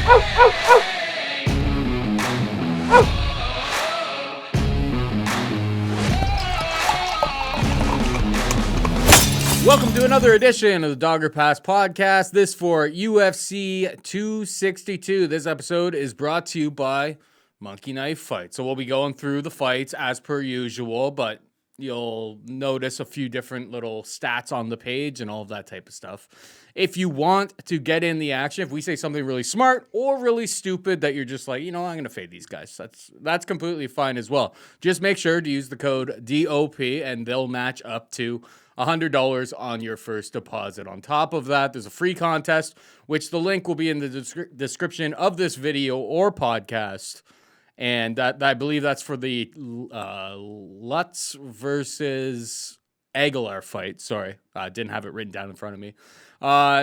Welcome to another edition of the Dogger Pass podcast. This for UFC 262. This episode is brought to you by Monkey Knife Fight. So we'll be going through the fights as per usual, but you'll notice a few different little stats on the page and all of that type of stuff. If you want to get in the action, if we say something really smart or really stupid that you're just like, I'm going to fade these guys, that's completely fine as well. Just make sure to use the code DOP and they'll match up to $100 on your first deposit. On top of that, there's a free contest, which the link will be in the description of this video or podcast. And that I believe that's for the Lutz versus Aguilar fight. Sorry, I didn't have it written down in front of me.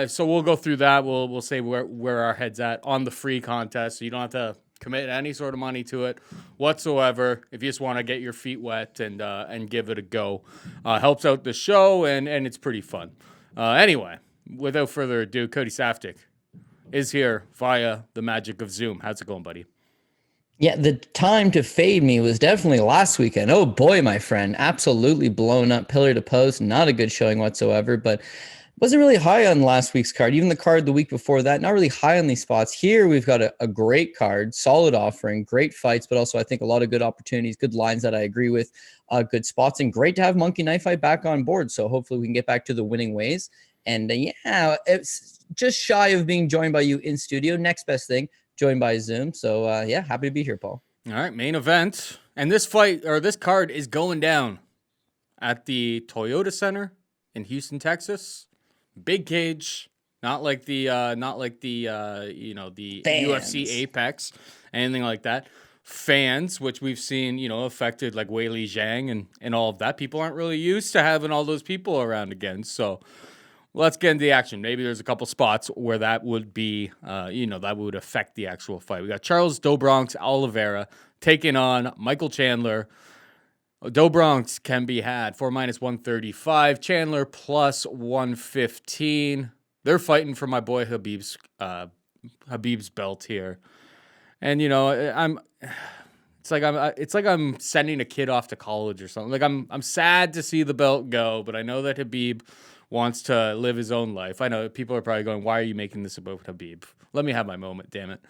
So we'll go through that. We'll say where our head's at on the free contest. So you don't have to commit any sort of money to it whatsoever. If you just want to get your feet wet and give it a go, helps out the show and it's pretty fun. Anyway, without further ado, Cody Saftic is here via the magic of Zoom. How's it going, buddy? Yeah, the time to fade me was definitely last weekend. Oh boy, my friend, absolutely blown up pillar to post. Not a good showing whatsoever, but wasn't really high on last week's card. Even the card the week before that, not really high on these spots. Here we've got a great card, solid offering, great fights, but also I think a lot of good opportunities, good lines that I agree with, good spots, and great to have Monkey Knife Fight back on board. So hopefully we can get back to the winning ways. And yeah, it's just shy of being joined by you in studio. Next best thing, joined by Zoom. So yeah, happy to be here, Paul. All right, main event. And this fight or this card is going down at the Toyota Center in Houston, Texas. Big cage, not like the the Fans. UFC Apex, anything like that. Fans, which we've seen, affected like Weili Zhang and all of that. People aren't really used to having all those people around again. So let's get into the action. Maybe there's a couple spots where that would be, that would affect the actual fight. We got Charles Do Bronx Oliveira taking on Michael Chandler. Do Bronx can be had for -135. Chandler plus 115. They're fighting for my boy Habib's belt here, and it's like I'm sending a kid off to college or something. Like I'm sad to see the belt go, but I know that Habib wants to live his own life. I know people are probably going, "Why are you making this about Habib?" Let me have my moment, damn it.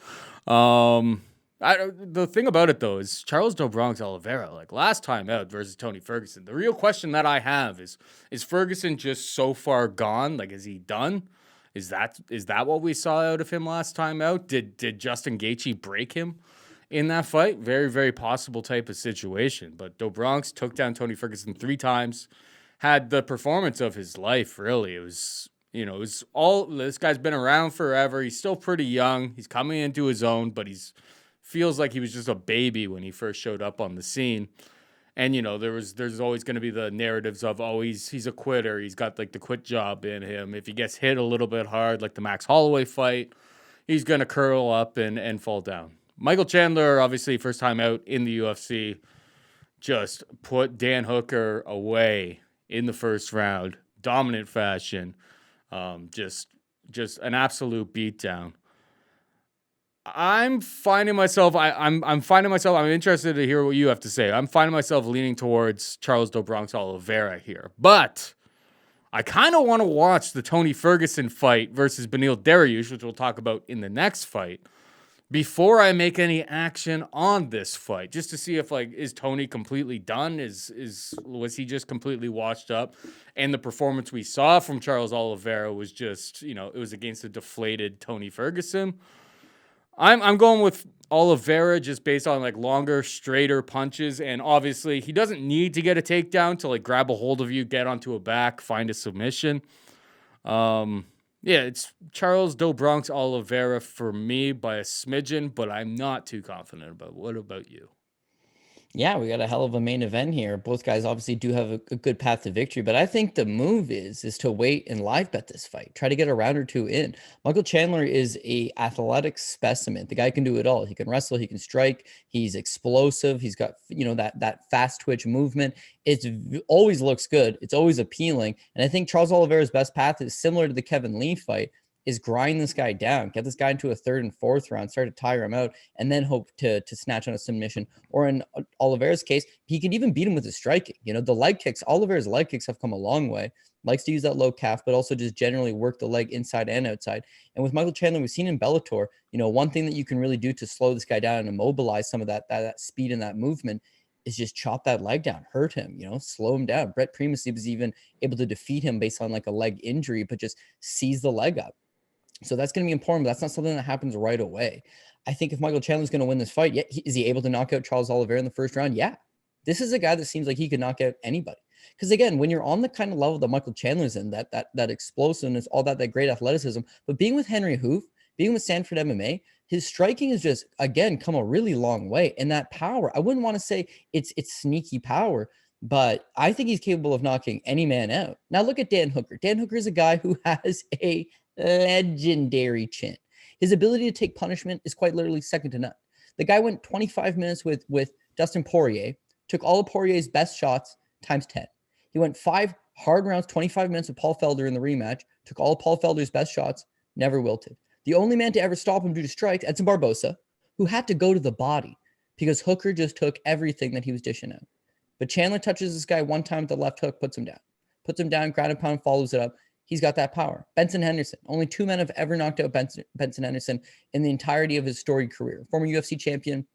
The thing about it, though, is Charles Do Bronx Oliveira, like last time out versus Tony Ferguson. The real question that I have is Ferguson just so far gone? Like, is he done? Is that what we saw out of him last time out? Did Justin Gaethje break him in that fight? Very, very possible type of situation. But Do Bronx took down Tony Ferguson 3 times, had the performance of his life, really. It was all, this guy's been around forever. He's still pretty young. He's coming into his own, but feels like he was just a baby when he first showed up on the scene. And, there's always going to be the narratives of, oh, he's a quitter. He's got like the quit job in him. If he gets hit a little bit hard, like the Max Holloway fight, he's going to curl up and fall down. Michael Chandler, obviously first time out in the UFC, just put Dan Hooker away in the first round. Dominant fashion. Just an absolute beatdown. I'm finding myself, I'm interested to hear what you have to say. I'm finding myself leaning towards Charles Do Bronx Oliveira here. But I kind of want to watch the Tony Ferguson fight versus Beneil Dariush, which we'll talk about in the next fight, before I make any action on this fight, just to see if, is Tony completely done? Was he just completely washed up? And the performance we saw from Charles Oliveira was just, it was against a deflated Tony Ferguson. I'm going with Oliveira just based on longer, straighter punches, and obviously he doesn't need to get a takedown to grab a hold of you, get onto a back, find a submission. It's Charles Do Bronx Oliveira for me by a smidgen, but I'm not too confident about it. What about you? Yeah, we got a hell of a main event here. Both guys obviously do have a good path to victory, but I think the move is to wait and live bet this fight. Try to get a round or two in. Michael Chandler is a athletic specimen. The guy can do it all. He can wrestle, he can strike, he's explosive, he's got that fast twitch movement. It always looks good. It's always appealing. And I think Charles Oliveira's best path is similar to the Kevin Lee fight. is grind this guy down, get this guy into a third and fourth round, start to tire him out, and then hope to snatch on a submission. Or in Oliveira's case, he could even beat him with his striking. The leg kicks, Oliveira's leg kicks have come a long way. Likes to use that low calf, but also just generally work the leg inside and outside. And with Michael Chandler, we've seen in Bellator, one thing that you can really do to slow this guy down and immobilize some of that speed and that movement is just chop that leg down, hurt him, slow him down. Brett previously was even able to defeat him based on like a leg injury, but just seize the leg up. So that's going to be important, but that's not something that happens right away. I think if Michael Chandler's going to win this fight, is he able to knock out Charles Oliveira in the first round? Yeah. This is a guy that seems like he could knock out anybody. Because again, when you're on the kind of level that Michael Chandler's in, that explosiveness, all that great athleticism, but being with Henry Hoof, being with Sanford MMA, his striking has just, again, come a really long way. And that power, I wouldn't want to say it's sneaky power, but I think he's capable of knocking any man out. Now look at Dan Hooker. Dan Hooker is a guy who has a legendary chin. His ability to take punishment is quite literally second to none. The guy went 25 minutes with Dustin Poirier, took all of Poirier's best shots times 10. He went 5 hard rounds, 25 minutes with Paul Felder in the rematch, took all of Paul Felder's best shots, never wilted. The only man to ever stop him due to strikes, Edson Barboza, who had to go to the body because Hooker just took everything that he was dishing out. But Chandler touches this guy one time with the left hook, puts him down, ground and pound, follows it up. He's got that power. Benson Henderson. Only 2 men have ever knocked out Benson Henderson in the entirety of his storied career. Former UFC champion,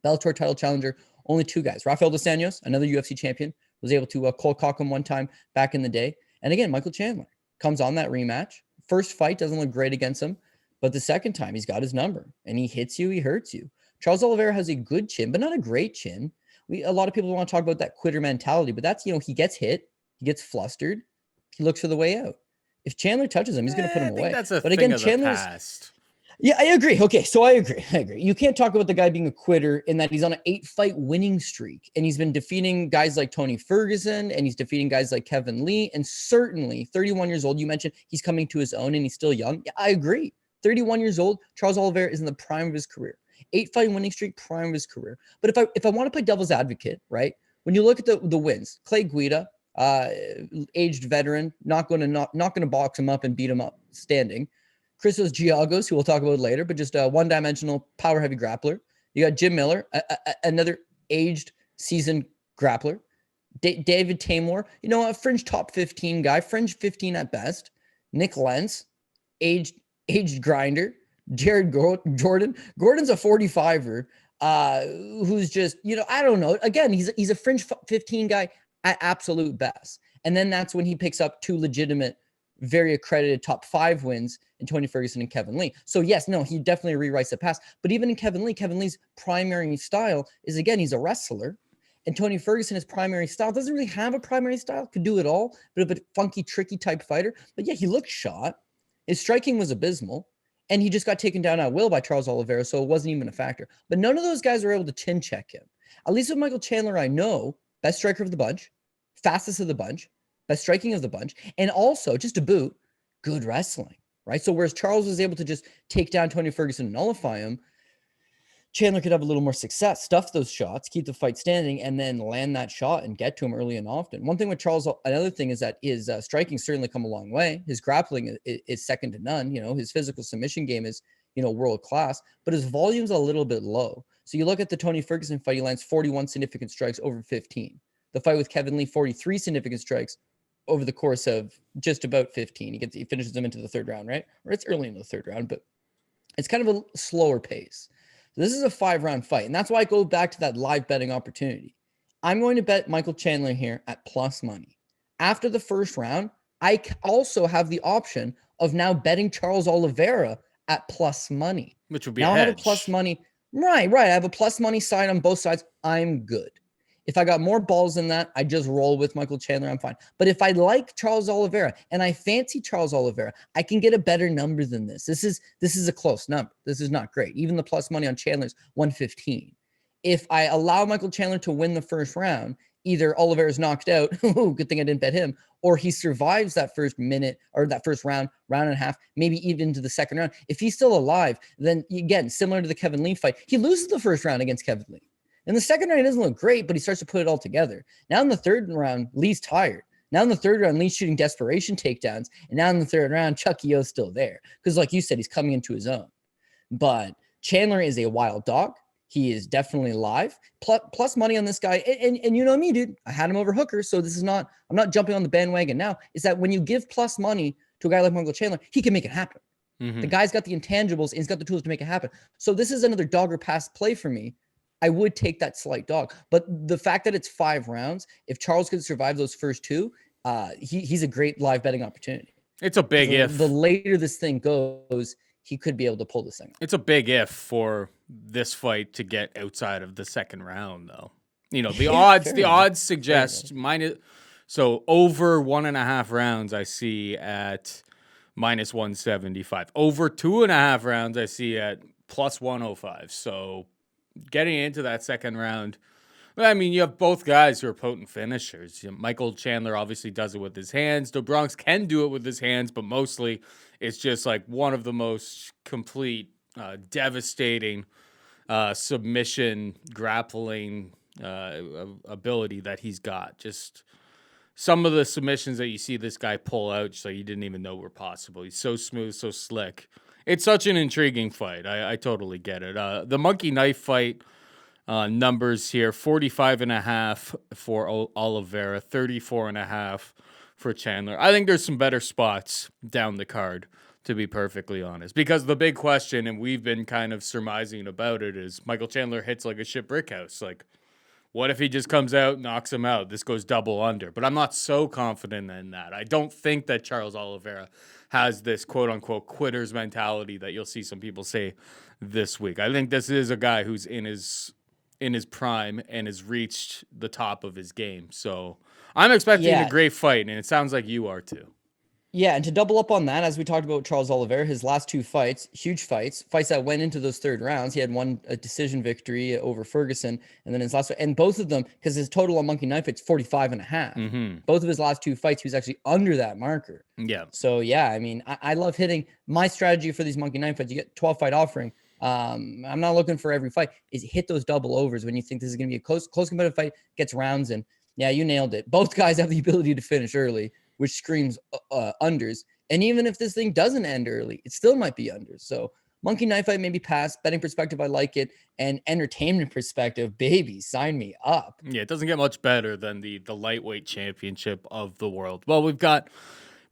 Bellator title challenger, only 2 guys. Rafael Dos Anjos, another UFC champion, was able to cold cock him one time back in the day. And again, Michael Chandler comes on that rematch. First fight doesn't look great against him, but the second time he's got his number and he hits you, he hurts you. Charles Oliveira has a good chin, but not a great chin. A lot of people want to talk about that quitter mentality, but that's, he gets hit, he gets flustered, he looks for the way out. If Chandler touches him, he's going to put him away. That's a but thing again, of Chandler's the past. Yeah, I agree. Okay, so I agree. You can't talk about the guy being a quitter in that he's on an 8-fight winning streak, and he's been defeating guys like Tony Ferguson, and he's defeating guys like Kevin Lee, and certainly 31 years old. You mentioned he's coming to his own, and he's still young. Yeah, I agree. 31 years old, Charles Oliveira is in the prime of his career. 8-fight winning streak, prime of his career. But if I want to play devil's advocate, right? When you look at the wins, Clay Guida, aged veteran, not going to box him up and beat him up standing. Christos Giagos, who we'll talk about later, but just a one-dimensional power-heavy grappler. You got Jim Miller, another aged, seasoned grappler. David Tamor, a fringe top 15 guy, fringe 15 at best. Nick Lentz, aged grinder. Jared Jordan. Gordon's a 45er who's just, I don't know. Again, he's a fringe 15 guy at absolute best. And then that's when he picks up 2 legitimate, very accredited top 5 wins in Tony Ferguson and Kevin Lee. So yes, no, he definitely rewrites the past. But even in Kevin Lee's primary style is, again, he's a wrestler. And Tony Ferguson, his primary style, doesn't really have a primary style, could do it all, but a funky, tricky type fighter. But yeah, he looked shot. His striking was abysmal. And he just got taken down at will by Charles Oliveira, so it wasn't even a factor. But none of those guys were able to chin check him. At least with Michael Chandler, I know, best striker of the bunch, fastest of the bunch, best striking of the bunch, and also, just to boot, good wrestling, right? So whereas Charles was able to just take down Tony Ferguson and nullify him, Chandler could have a little more success, stuff those shots, keep the fight standing, and then land that shot and get to him early and often. One thing with Charles, another thing is that his striking certainly come a long way. His grappling is second to none. His physical submission game is, world class, but his volume's a little bit low. So you look at the Tony Ferguson fight, he lands 41 significant strikes over 15. The fight with Kevin Lee, 43 significant strikes over the course of just about 15. He finishes them into the third round, right? Or it's early in the third round, but it's kind of a slower pace. So this is a 5-round fight, and that's why I go back to that live betting opportunity. I'm going to bet Michael Chandler here at plus money. After the first round, I also have the option of now betting Charles Oliveira at plus money. Which would be now a hedge. I have a plus money. Right. I have a plus money side on both sides. I'm good. If I got more balls than that, I just roll with Michael Chandler. I'm fine. But if I like Charles Oliveira and I fancy Charles Oliveira, I can get a better number than this. This is a close number. This is not great. Even the plus money on Chandler's 115. If I allow Michael Chandler to win the first round, either Oliveira's knocked out, good thing I didn't bet him, or he survives that first minute or that first round and a half, maybe even into the second round. If he's still alive, then again, similar to the Kevin Lee fight, he loses the first round against Kevin Lee. In the second round, he doesn't look great, but he starts to put it all together. Now in the third round, Lee's tired. Now in the third round, Lee's shooting desperation takedowns. And now in the third round, Chucky O's still there. Because like you said, he's coming into his own. But Chandler is a wild dog. He is definitely live. Plus money on this guy. And you know me, dude. I had him over Hooker. So this is not, I'm not jumping on the bandwagon now. Is that when you give plus money to a guy like Michael Chandler, he can make it happen. The guy's got the intangibles and he's got the tools to make it happen. So this is another dog or pass play for me. I would take that slight dog. But the fact that it's 5 rounds, if Charles could survive those first 2, he's a great live betting opportunity. It's a big if. The later this thing goes, he could be able to pull this thing. It's a big if for this fight to get outside of the second round, though. You know, the odds suggest minus. So over 1.5 rounds, I see at minus 175. Over 2.5 rounds, I see at plus 105. So getting into that second round, I mean, you have both guys who are potent finishers. You know, Michael Chandler obviously does it with his hands. Do Bronx can do it with his hands, but mostly it's just like one of the most complete, devastating submission grappling ability that he's got. Just some of the submissions that you see this guy pull out, just like you didn't even know were possible. He's so smooth, so slick. It's such an intriguing fight. I totally get it. The monkey knife fight numbers here: 45.5 for Oliveira, 34.5 for Chandler. I think there's some better spots down the card, to be perfectly honest, because the big question, and we've been kind of surmising about it, is Michael Chandler hits like a shit brick house. Like, what if he just comes out, knocks him out? This goes double under. But I'm not so confident in that. I don't think that Charles Oliveira has this quote-unquote quitter's mentality that you'll see some people say this week. I think this is a guy who's in his prime and has reached the top of his game. So I'm expecting a great fight, and it sounds like you are too. Yeah, and to double up on that, as we talked about Charles Oliveira, his last 2 fights, huge fights that went into those third rounds. He had a decision victory over Ferguson, and then his last, and both of them, because his total on monkey knife, it's 45.5. Both of his last 2 fights, he was actually under that marker. Yeah. So yeah, I mean, I love hitting. My strategy for these monkey knife fights, you get 12-fight offering. I'm not looking for every fight. Is hit those double overs when you think this is going to be a close competitive fight, gets rounds, and yeah, you nailed it. Both guys have the ability to finish early, which screams unders. And even if this thing doesn't end early, it still might be unders. So monkey knife fight maybe pass. Betting perspective, I like it. And entertainment perspective, baby, sign me up. Yeah, it doesn't get much better than the lightweight championship of the world. Well, we've got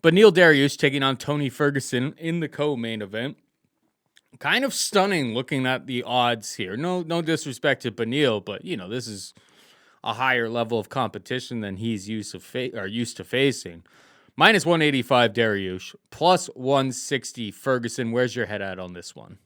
Beneil Dariush taking on Tony Ferguson in the co-main event. Kind of stunning looking at the odds here. No disrespect to Beneil, but you know, this is a higher level of competition than he's used to facing. Minus 185 Dariush, plus 160 Ferguson. Where's your head at on this one?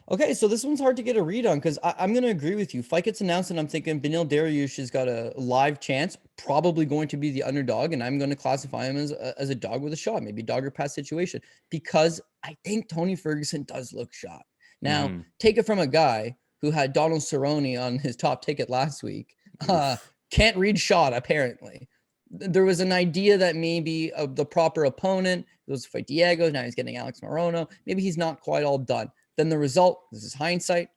Okay, so this one's hard to get a read on because I'm going to agree with you. Fight gets announced, and I'm thinking Beneil Dariush has got a live chance, probably going to be the underdog, and I'm going to classify him as a dog with a shot, maybe dog or pass situation, because I think Tony Ferguson does look shot. Now, take it from a guy who had Donald Cerrone on his top ticket last week. Can't read shot, apparently. There was an idea that maybe the proper opponent was to fight Giagos. Now he's getting Alex Morono. Maybe he's not quite all done. Then the result, this is hindsight.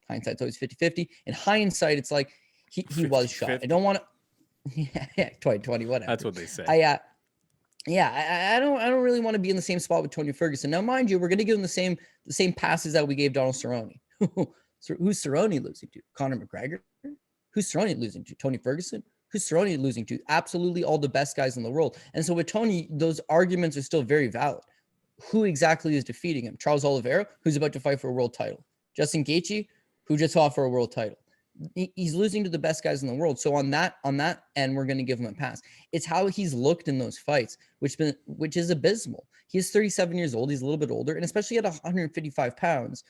Hindsight's always 50-50. In hindsight, it's like he was shot. I don't want to. Yeah, 2020, whatever. That's what they say. I don't really want to be in the same spot with Tony Ferguson. Now, mind you, we're going to give him the same passes that we gave Donald Cerrone. Who's Cerrone losing to? Conor McGregor? Who's Cerrone losing to? Tony Ferguson? Who's Cerrone losing to? Absolutely all the best guys in the world. And so with Tony, those arguments are still very valid. Who exactly is defeating him? Charles Oliveira, who's about to fight for a world title. Justin Gaethje, who just fought for a world title. He's losing to the best guys in the world. So on that end, we're going to give him a pass. It's how he's looked in those fights, which is abysmal. He is 37 years old. He's a little bit older, and especially at 155 pounds.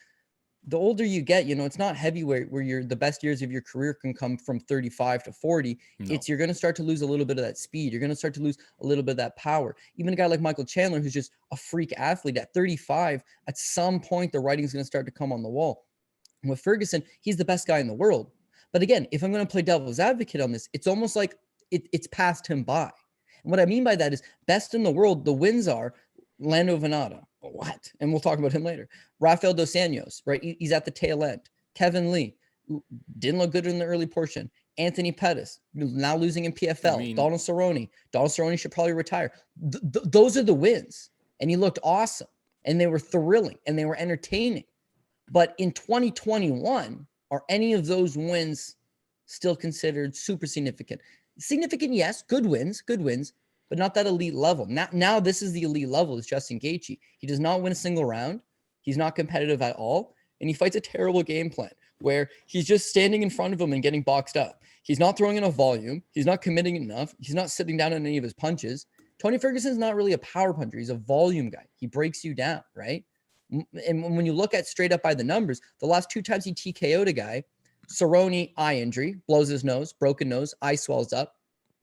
The older you get, it's not heavyweight where the best years of your career can come from 35 to 40. No. You're going to start to lose a little bit of that speed. You're going to start to lose a little bit of that power. Even a guy like Michael Chandler, who's just a freak athlete at 35, at some point, the writing's going to start to come on the wall. And with Ferguson, he's the best guy in the world. But again, if I'm going to play devil's advocate on this, it's almost like it's passed him by. And what I mean by that is best in the world, the wins are Lando Vannata. What? And we'll talk about him later. Rafael Dos Anjos, right? He's at the tail end. Kevin Lee didn't look good in the early portion. Anthony Pettis, now losing in PFL. Donald Cerrone. Donald Cerrone should probably retire. Those are the wins. And he looked awesome. And they were thrilling. And they were entertaining. But in 2021, are any of those wins still considered super significant? Significant, yes. Good wins. But not that elite level. Now this is the elite level. It's Justin Gaethje. He does not win a single round. He's not competitive at all. And he fights a terrible game plan where he's just standing in front of him and getting boxed up. He's not throwing enough volume. He's not committing enough. He's not sitting down on any of his punches. Tony Ferguson's not really a power puncher. He's a volume guy. He breaks you down, right? And when you look at straight up by the numbers, the last 2 times he TKO'd a guy, Cerrone, eye injury, blows his nose, broken nose, eye swells up,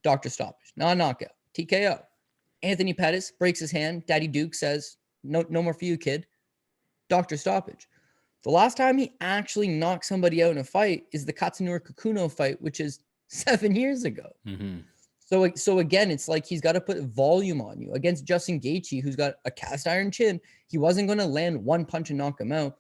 doctor stoppage, non-knockout, TKO. Anthony Pettis breaks his hand. Daddy Duke says, no more for you, kid. Doctor stoppage. The last time he actually knocked somebody out in a fight is the Katsunori Kikuno fight, which is 7 years ago. Mm-hmm. So again, it's like he's got to put volume on you. Against Justin Gaethje, who's got a cast iron chin, he wasn't going to land one punch and knock him out.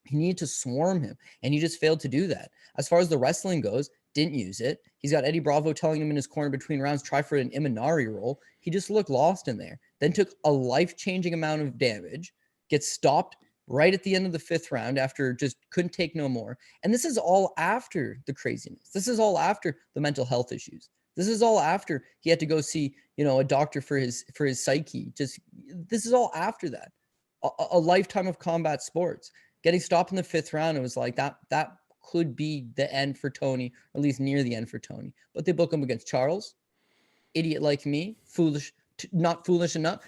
He needed to swarm him, and he just failed to do that. As far as the wrestling goes, didn't use it. He's got Eddie Bravo telling him in his corner between rounds, try for an Imanari roll. He just looked lost in there. Then took a life-changing amount of damage, gets stopped right at the end of the 5th round after just couldn't take no more. And this is all after the craziness. This is all after the mental health issues. This is all after he had to go see, a doctor for his psyche. This is all after that. A lifetime of combat sports. Getting stopped in the 5th round, it was like that could be the end for Tony, or at least near the end for Tony. But they book him against Charles, idiot like me, not foolish enough.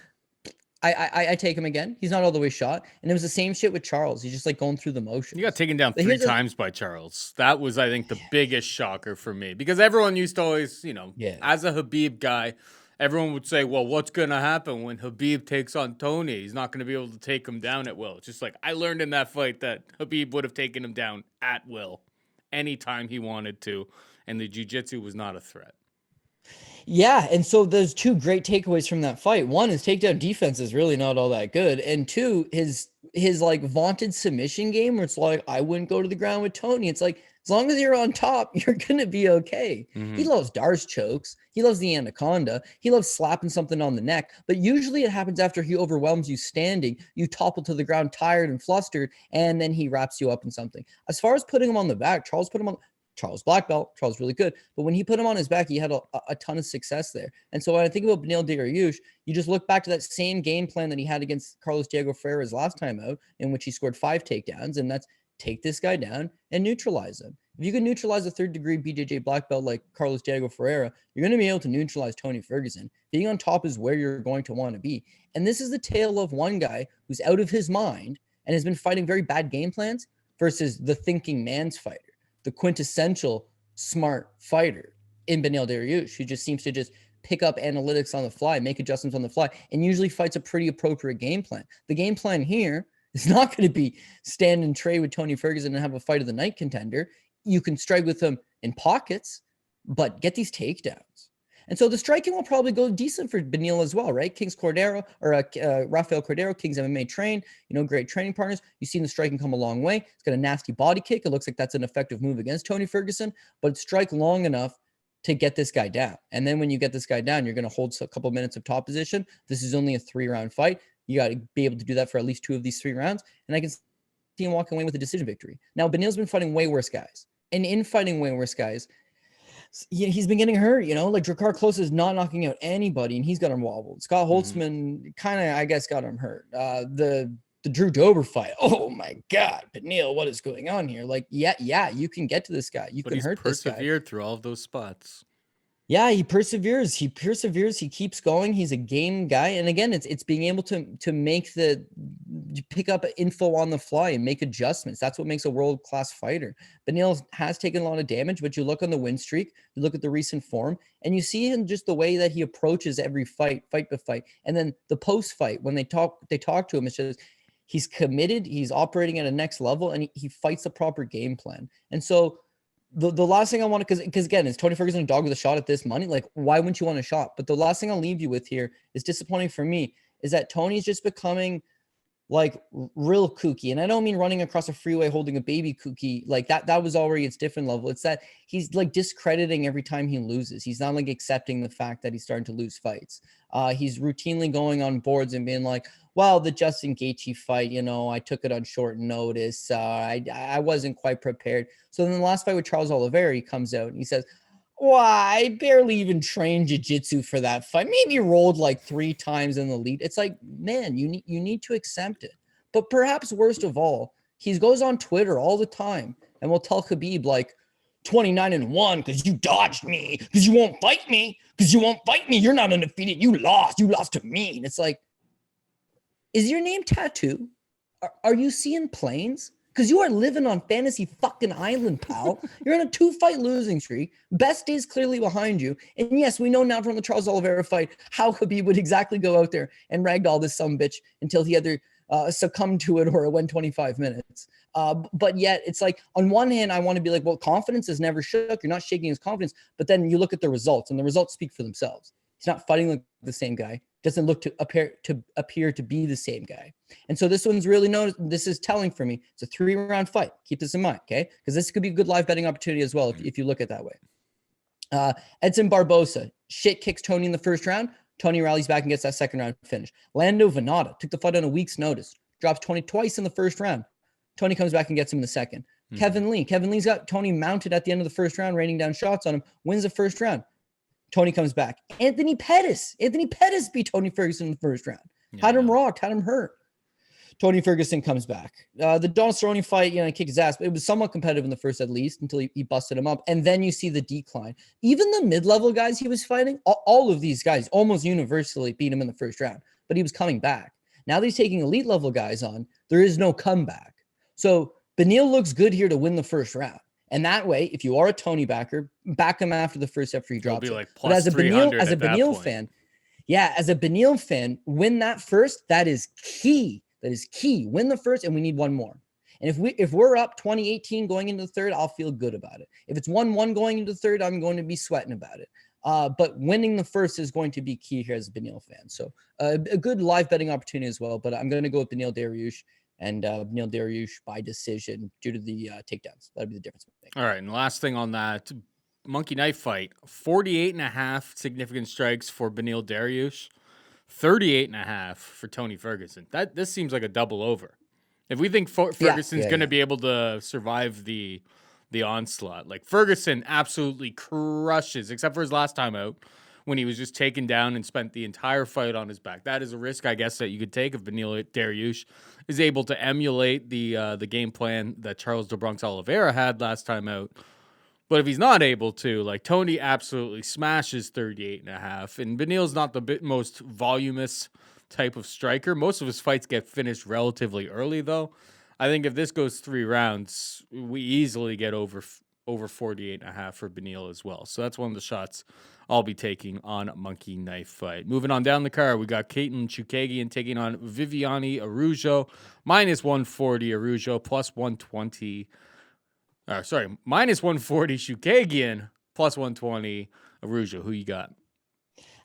I take him again. He's not all the way shot. And it was the same shit with Charles. He's just like going through the motions. He got taken down 3 times by Charles. That was, I think, the biggest shocker for me. Because everyone used to always, as a Khabib guy, everyone would say, well, what's going to happen when Khabib takes on Tony? He's not going to be able to take him down at will. It's just like, I learned in that fight that Khabib would have taken him down at will anytime he wanted to. And the jiu-jitsu was not a threat. Yeah, and so there's 2 great takeaways from that fight. One, his takedown defense is really not all that good, and 2, his like vaunted submission game where it's like, I wouldn't go to the ground with Tony. It's like, as long as you're on top, you're gonna be okay. Mm-hmm. He loves Darce chokes. He loves the anaconda. He loves slapping something on the neck. But usually it happens after he overwhelms you standing. You topple to the ground, tired and flustered, and then he wraps you up in something. As far as putting him on the back, Charles black belt, Charles really good. But when he put him on his back, he had a ton of success there. And so when I think about Beneil Dariush, you just look back to that same game plan that he had against Carlos Diego Ferreira's last time out, in which he scored 5 takedowns, and that's take this guy down and neutralize him. If you can neutralize a 3rd degree BJJ black belt like Carlos Diego Ferreira, you're going to be able to neutralize Tony Ferguson. Being on top is where you're going to want to be. And this is the tale of one guy who's out of his mind and has been fighting very bad game plans versus the thinking man's fighter, the quintessential smart fighter in Beneil Dariush, who just seems to just pick up analytics on the fly, make adjustments on the fly, and usually fights a pretty appropriate game plan. The game plan here is not going to be stand and trade with Tony Ferguson and have a fight of the night contender. You can strike with him in pockets, but get these takedowns. And so the striking will probably go decent for Beneil as well, right? King's Cordero, or Rafael Cordero, King's MMA trained, great training partners. You've seen the striking come a long way. It's got a nasty body kick. It looks like that's an effective move against Tony Ferguson, but strike long enough to get this guy down. And then when you get this guy down, you're going to hold a couple minutes of top position. This is only a 3-round fight. You got to be able to do that for at least 2 of these 3 rounds. And I can see him walking away with a decision victory. Now, Beneil's been fighting way worse guys. And in fighting way worse guys, he's been getting hurt, like Drakkar Klose is not knocking out anybody, and he's got him wobbled. Scott Holtzman kind of, I guess, got him hurt. The Drew Dober fight, oh my God, Beneil, what is going on here? Like, yeah, you can get to this guy. You can hurt this guy. He's persevered through all of those spots. Yeah, he perseveres. He keeps going. He's a game guy. And again, it's being able to make pick up info on the fly and make adjustments. That's what makes a world-class fighter. Beneil has taken a lot of damage, but you look on the win streak, you look at the recent form, and you see him just the way that he approaches every fight to fight. And then the post-fight, when they talk to him, it's just he's committed, he's operating at a next level, and he fights a proper game plan. And so the last thing I want to, because again, is Tony Ferguson a dog with a shot at this money? Like, why wouldn't you want a shot? But the last thing I'll leave you with here is disappointing for me, is that Tony's just becoming like real kooky. And I don't mean running across a freeway holding a baby kooky. Like that was already its different level. It's that he's like discrediting every time he loses. He's not like accepting the fact that he's starting to lose fights. He's routinely going on boards and being like, well, the Justin Gaethje fight, I took it on short notice. I wasn't quite prepared. So then the last fight with Charles Oliveira, he comes out and he says, well, I barely even trained jiu-jitsu for that fight. Maybe rolled like 3 times in the lead. It's like, man, you need to accept it. But perhaps worst of all, he goes on Twitter all the time and will tell Khabib like 29-1 because you dodged me, because you won't fight me, because you won't fight me. You're not undefeated. You lost. You lost to me. And it's like, is your name tattoo? Are you seeing planes? Because you are living on fantasy fucking island, pal. You're on a 2-fight losing streak. Best days clearly behind you. And yes, we know now from the Charles Oliveira fight how Khabib would exactly go out there and ragdoll this sumbitch until he either succumbed to it or it went 25 minutes. But yet it's like, on one hand, I want to be like, well, confidence is never shook. You're not shaking his confidence. But then you look at the results and the results speak for themselves. He's not fighting like the same guy. Doesn't look to appear to be the same guy. And so this one's really this is telling for me. It's a 3-round fight. Keep this in mind, okay? Because this could be a good live betting opportunity as well if you look at it that way. Edson Barboza shit kicks Tony in the first round. Tony rallies back and gets that second round finish. Lando Vannata took the fight on a week's notice. Drops Tony twice in the first round. Tony comes back and gets him in the second. Kevin Lee's got Tony mounted at the end of the first round, raining down shots on him. Wins the first round. Tony comes back. Anthony Pettis beat Tony Ferguson in the first round. Had him rocked, had him hurt. Tony Ferguson comes back. The Donald Cerrone fight, he kicked his ass, but it was somewhat competitive in the first at least until he busted him up. And then you see the decline. Even the mid-level guys he was fighting, all of these guys almost universally beat him in the first round, but he was coming back. Now that he's taking elite level guys on, there is no comeback. So Beneil looks good here to win the first round. And that way, if you are a Tony backer, back him after the first after he drops like it. But as a Beneil fan, win that first. That is key. That is key. Win the first, and we need one more. And if we're up 2018 going into the third, I'll feel good about it. If it's 1-1 going into the third, I'm going to be sweating about it. But winning the first is going to be key here as a Beneil fan. So a good live betting opportunity as well. But I'm going to go with Beneil Dariush. And Beneil Dariush by decision due to the takedowns. That'd be the difference. All right, and the last thing on that monkey knife fight, 48.5 significant strikes for Beneil Dariush, 38.5 for Tony Ferguson. This seems like a double over. If we think Ferguson's going to be able to survive the onslaught, like Ferguson absolutely crushes, except for his last time out, when he was just taken down and spent the entire fight on his back. That is a risk, I guess, that you could take if Beneil Dariush is able to emulate the game plan that Charles do Bronx Oliveira had last time out. But if he's not able to, like, Tony absolutely smashes 38.5. And Beneil's not the most voluminous type of striker. Most of his fights get finished relatively early, though. I think if this goes 3 rounds, we easily get over 48.5 for Beneil as well. So that's one of the shots I'll be taking on Monkey Knife Fight. Moving on down the card, we got Caitlin Chookagian taking on Viviane Araujo. -140 Araujo, +120. -140 Chookagian, +120 Araujo. Who you got?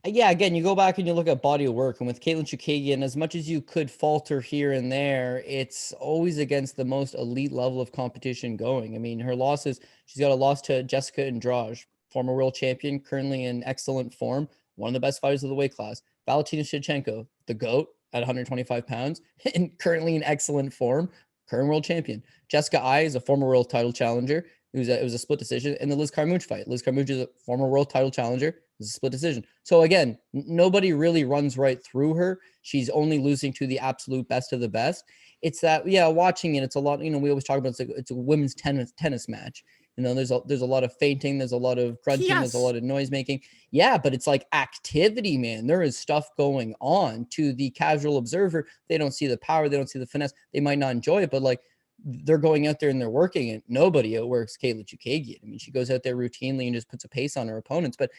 Yeah, again, you go back and you look at body of work, and with Caitlin Chookagian, as much as you could falter here and there, it's always against the most elite level of competition going. I mean, her losses, she's got a loss to Jessica Andrade, former world champion, currently in excellent form, one of the best fighters of the weight class. Valentina Shevchenko, the GOAT at 125 pounds, and currently in excellent form, current world champion. Jessica Ai is a former world title challenger. It was a split decision. And the Liz Carmouche fight. Liz Carmouche is a former world title challenger. It was a split decision. So again, nobody really runs right through her. She's only losing to the absolute best of the best. It's that, watching it, it's a lot, we always talk about it's a women's tennis match. There's a lot of fainting, there's a lot of grunting, There's a lot of noise making. Yeah, but it's like activity, man. There is stuff going on. To the casual observer, they don't see the power, they don't see the finesse. They might not enjoy it, but like, they're going out there and they're working it. Nobody outworks Caitlin Chookagian. I mean, she goes out there routinely and just puts a pace on her opponents. But,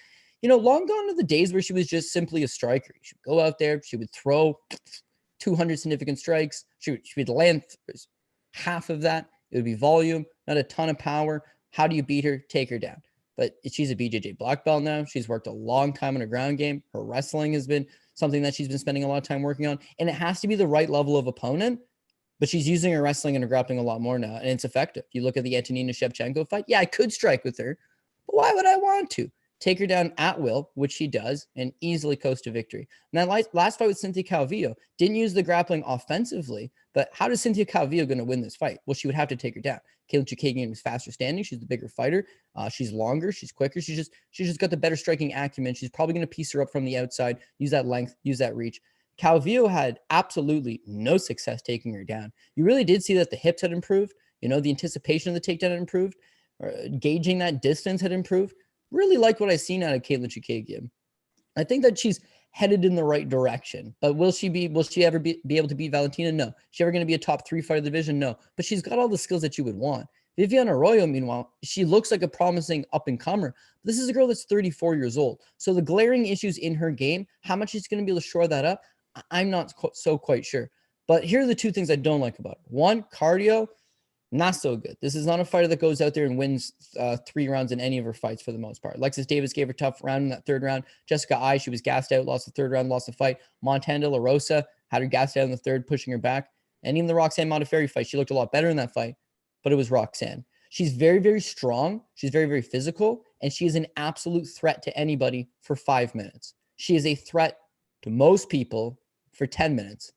long gone are the days where she was just simply a striker. She would go out there, she would throw 200 significant strikes. She would land half of that. It would be volume, not a ton of power. How do you beat her? Take her down. But she's a BJJ black belt now. She's worked a long time on her ground game. Her wrestling has been something that she's been spending a lot of time working on. And it has to be the right level of opponent, but she's using her wrestling and her grappling a lot more now, and it's effective. You look at the Antonina Shevchenko fight. Yeah, I could strike with her, but why would I want to? Take her down at will, which she does, and easily coast to victory. And that last fight with Cynthia Calvillo didn't use the grappling offensively, but how is Cynthia Calvillo going to win this fight? Well, she would have to take her down. Katlyn Chookagian was faster standing. She's the bigger fighter. She's longer. She's quicker. She's just got the better striking acumen. She's probably going to piece her up from the outside, use that length, use that reach. Calvillo had absolutely no success taking her down. You really did see that the hips had improved. You know, the anticipation of the takedown had improved. Gauging that distance had improved. Really like what I've seen out of Katlyn Chookagian. I think that she's headed in the right direction, but will she ever be able to beat Valentina? No. Is she ever going to be a top 3 fighter of the division? No. But she's got all the skills that you would want. Viviane Araujo, meanwhile, she looks like a promising up-and-comer. This is a girl that's 34 years old. So the glaring issues in her game, how much she's going to be able to shore that up, I'm not so quite sure. But here are the 2 things I don't like about her. One, cardio. Not so good. This is not a fighter that goes out there and wins 3 rounds in any of her fights for the most part. Alexis Davis gave her a tough round in that 3rd round. Jessica Ai, she was gassed out, lost the 3rd round, lost the fight. Montana De La Rosa had her gassed out in the 3rd, pushing her back. And even the Roxanne Modafferi fight, she looked a lot better in that fight, but it was Roxanne. She's very, very strong. She's very, very physical, and she is an absolute threat to anybody for 5 minutes. She is a threat to most people for 10 minutes.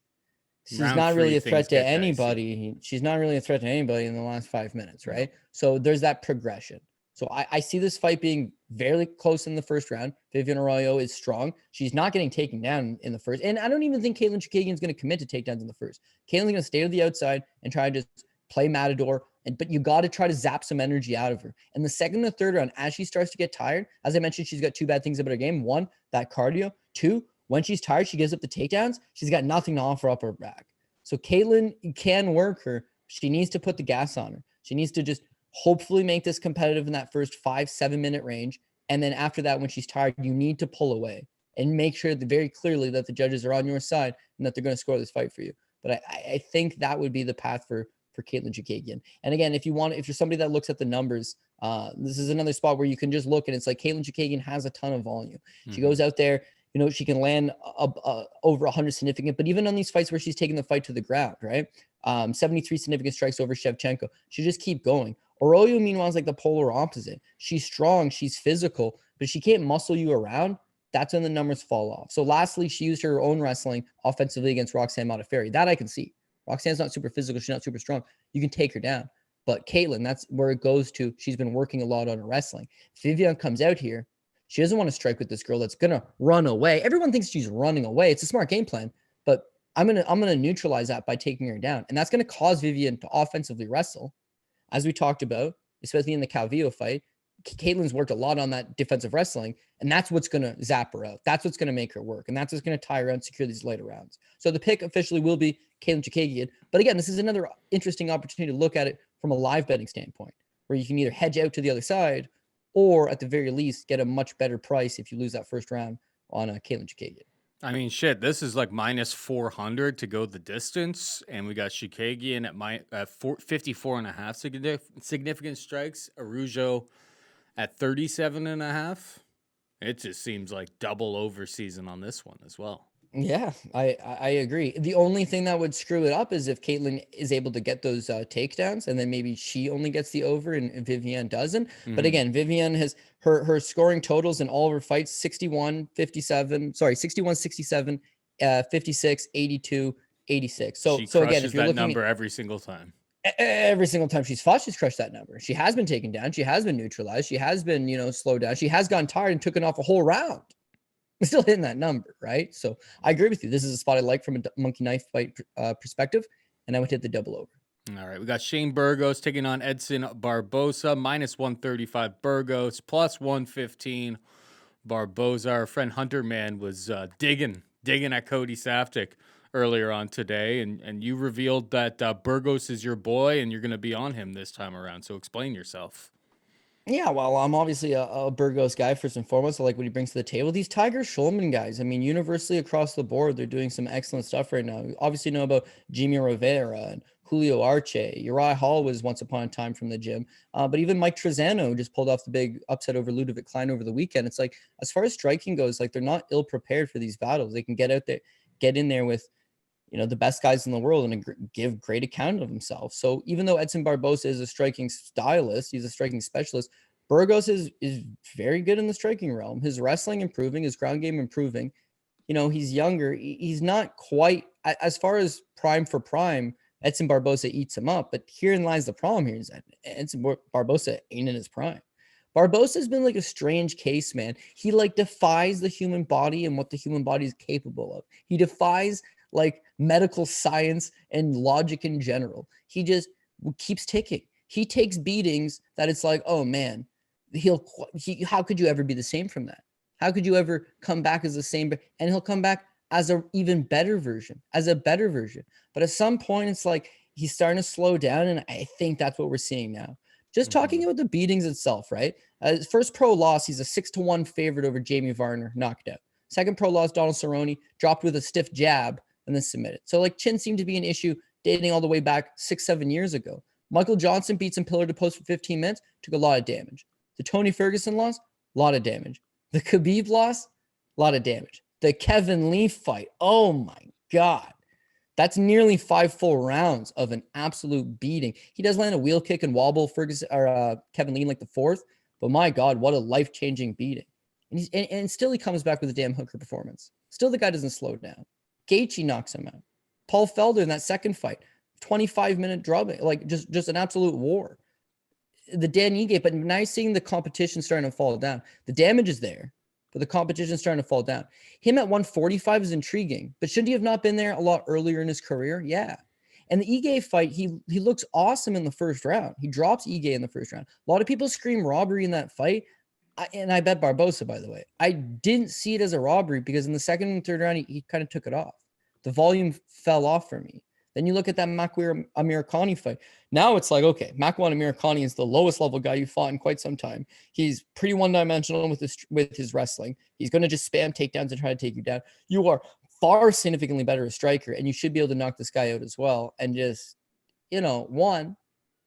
She's not really a threat to anybody. She's not really a threat to anybody in the last 5 minutes, right? So there's that progression. So I see this fight being very close in the 1st round. Viviane Araujo is strong. She's not getting taken down in the 1st. And I don't even think Katlyn Chookagian is going to commit to takedowns in the 1st. Katlyn's going to stay to the outside and try to just play Matador. But you got to try to zap some energy out of her. And the 2nd and the 3rd round, as she starts to get tired, as I mentioned, she's got 2 bad things about her game. 1, that cardio. 2, when she's tired, she gives up the takedowns. She's got nothing to offer up her back. So Katlyn can work her. She needs to put the gas on her. She needs to just hopefully make this competitive in that first 5-7 minute range. And then after that, when she's tired, you need to pull away and make sure that very clearly that the judges are on your side and that they're going to score this fight for you. But I think that would be the path for Katlyn Chookagian. And again, if you're somebody that looks at the numbers, this is another spot where you can just look and it's like Katlyn Chookagian has a ton of volume. She goes out there, you know, she can land over 100 significant, but even on these fights where she's taking the fight to the ground, right? 73 significant strikes over Shevchenko. She just keep going. Arroyo, meanwhile, is like the polar opposite. She's strong, she's physical, but she can't muscle you around. That's when the numbers fall off. So lastly, she used her own wrestling offensively against Roxanne Modafferi. That I can see. Roxanne's not super physical. She's not super strong. You can take her down. But Katlyn, that's where it goes to. She's been working a lot on her wrestling. Viviane comes out here. She doesn't want to strike with this girl that's going to run away. Everyone thinks she's running away. It's a smart game plan, but I'm going to neutralize that by taking her down. And that's going to cause Viviane to offensively wrestle. As we talked about, especially in the Calvillo fight, Katlyn's worked a lot on that defensive wrestling, and that's what's going to zap her out. That's what's going to make her work, and that's what's going to tie her out and secure these later rounds. So the pick officially will be Katlyn Chookagian. But again, this is another interesting opportunity to look at it from a live betting standpoint, where you can either hedge out to the other side or at the very least get a much better price if you lose that 1st round on Katlyn Chookagian. I mean, shit, this is like minus 400 to go the distance, and we got Chookagian at 54.5 significant strikes, Araujo at 37.5. It just seems like double over season on this one as well. Yeah, I agree. The only thing that would screw it up is if Katlyn is able to get those takedowns, and then maybe she only gets the over and Viviane doesn't. Mm-hmm. But again, Viviane has her scoring totals in all of her fights 61, 67, 56, 82, 86. So again, if you're looking number every single time she's fought, she's crushed that number. She has been taken down. She has been neutralized. She has been, slowed down. She has gotten tired and taken off a whole round. I'm still hitting that number, right? So I agree with you. This is a spot I like from a monkey knife fight perspective, and I would hit the double over. All right, we got Shane Burgos taking on Edson Barboza, minus 135 Burgos, plus 115 Barboza. Our friend Hunter Man was digging at Cody Saftic earlier on today, and you revealed that Burgos is your boy, and you're going to be on him this time around. So explain yourself. Yeah, well, I'm obviously a Burgos guy first and foremost. I like what he brings to the table. These Tiger Schulman guys, I mean, universally across the board, they're doing some excellent stuff right now. We obviously know about Jimmy Rivera and Julio Arce, Uriah Hall was once upon a time from the gym. But even Mike Trezano just pulled off the big upset over Ludovic Klein over the weekend. It's like, as far as striking goes, like they're not ill prepared for these battles. They can get out there, get in there with, the best guys in the world and give great account of himself. So even though Edson Barboza is a striking stylist, he's a striking specialist, Burgos is very good in the striking realm. His wrestling improving, his ground game improving. He's younger. He's not quite, as far as prime for prime, Edson Barboza eats him up. But herein lies the problem here is that Edson Barboza ain't in his prime. Barboza has been like a strange case, man. He like defies the human body and what the human body is capable of. He defies like medical science and logic in general. He just keeps ticking. He takes beatings that it's like, oh man, how could you ever be the same from that? How could you ever come back as the same? And he'll come back as a even better version, as a better version. But at some point, it's like he's starting to slow down, and I think that's what we're seeing now. Just talking about the beatings itself, right? His first pro loss, he's a 6-1 favorite over Jamie Varner, knocked out. Second pro loss, Donald Cerrone, dropped with a stiff jab and then submitted. So like chin seemed to be an issue dating all the way back 6-7 years ago. Michael Johnson beats him pillar to post for 15 minutes, took a lot of damage. The Tony Ferguson loss, a lot of damage. The Khabib loss, a lot of damage. The Kevin Lee fight, oh my God. That's nearly 5 full rounds of an absolute beating. He does land a wheel kick and wobble Ferguson or Kevin Lee in like the fourth, but my God, what a life-changing beating. And still he comes back with a damn hooker performance. Still the guy doesn't slow down. Gaethje knocks him out. Paul Felder in that second fight, 25-minute drubbing, like just an absolute war. The Dan Ige, but now you're seeing the competition starting to fall down. The damage is there, but the competition is starting to fall down. Him at 145 is intriguing, but shouldn't he have not been there a lot earlier in his career? Yeah. And the Ige fight, he looks awesome in the first round. He drops Ige in the first round. A lot of people scream robbery in that fight. And I bet Barboza, by the way. I didn't see it as a robbery because in the second and third round, he kind of took it off. The volume fell off for me. Then you look at that Makwan Amirkhani fight. Now it's like, okay, Makwan Amirkhani is the lowest level guy you fought in quite some time. He's pretty one-dimensional with his wrestling. He's going to just spam takedowns and try to take you down. You are far significantly better a striker, and you should be able to knock this guy out as well. And just, one,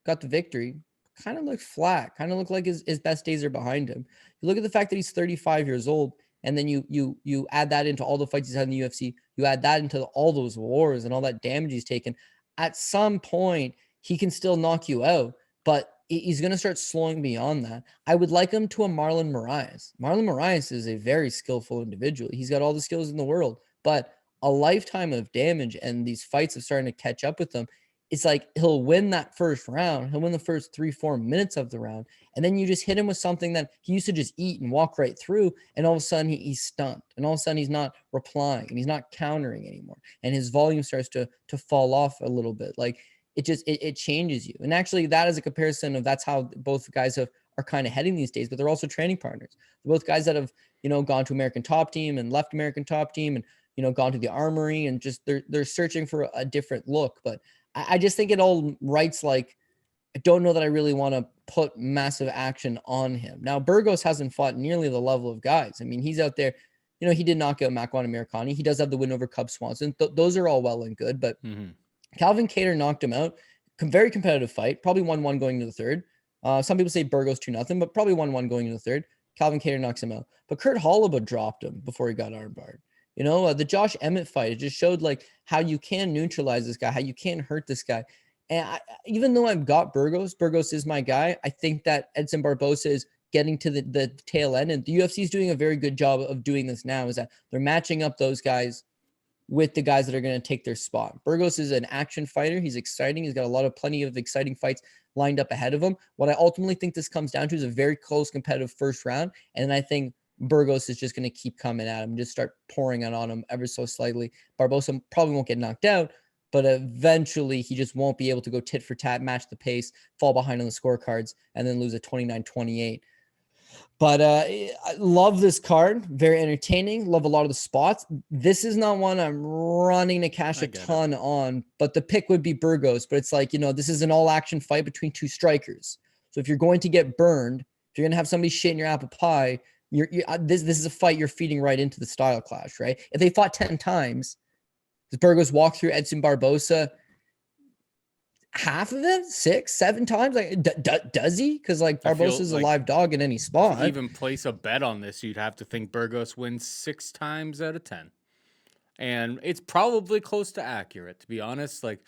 got the victory. Kind of looked flat, kind of looked like his best days are behind him. You look at the fact that he's 35 years old, and then you add that into all the fights he's had in the UFC, you add that into all those wars and all that damage he's taken. At some point, he can still knock you out, but he's going to start slowing beyond that. I would like him to a Marlon Moraes. Marlon Moraes is a very skillful individual. He's got all the skills in the world, but a lifetime of damage and these fights are starting to catch up with him. It's like he'll win that first round. He'll win the first 3-4 minutes of the round. And then you just hit him with something that he used to just eat and walk right through. And all of a sudden he's stunned. And all of a sudden he's not replying and he's not countering anymore. And his volume starts to fall off a little bit. Like it changes you. And actually that is a comparison of that's how both guys are kind of heading these days, but they're also training partners. They're both guys that have, gone to American Top Team and left American Top Team and, gone to the Armory and just they're searching for a different look. But I just think it all writes like, I don't know that I really want to put massive action on him. Now, Burgos hasn't fought nearly the level of guys. I mean, he's out there, he did knock out Makwan Amirkhani. He does have the win over Cub Swanson. Those are all well and good, but Calvin Kattar knocked him out. Very competitive fight, probably 1-1 going to the third. Some people say Burgos 2-0, but probably 1-1 going to the third. Calvin Kattar knocks him out. But Kurt Holloway dropped him before he got armbarred. The Josh Emmett fight, it just showed like how you can neutralize this guy, how you can hurt this guy. And even though I've got Burgos is my guy. I think that Edson Barboza is getting to the tail end, and the UFC is doing a very good job of doing this now, is that they're matching up those guys with the guys that are going to take their spot. Burgos is an action fighter. He's exciting. He's got plenty of exciting fights lined up ahead of him. What I ultimately think this comes down to is a very close competitive first round. And I think Burgos is just going to keep coming at him, just start pouring it on him ever so slightly. Barboza probably won't get knocked out, but eventually he just won't be able to go tit for tat, match the pace, fall behind on the scorecards, and then lose a 29-28. But I love this card. Very entertaining. Love a lot of the spots. This is not one I'm running to cash a ton on, but the pick would be Burgos. But it's like, this is an all-action fight between two strikers. So if you're going to get burned, if you're going to have somebody shit in your apple pie, this is a fight you're feeding right into the style clash, right? If they fought 10 times, does Burgos walk through Edson Barboza? half of it, 6, 7 times. Like, does he? Because like I feel Barboza's a like live dog in any to spot. even place a bet on this, you'd have to think Burgos wins 6 times out of 10. And it's probably close to accurate, to be honest. Like,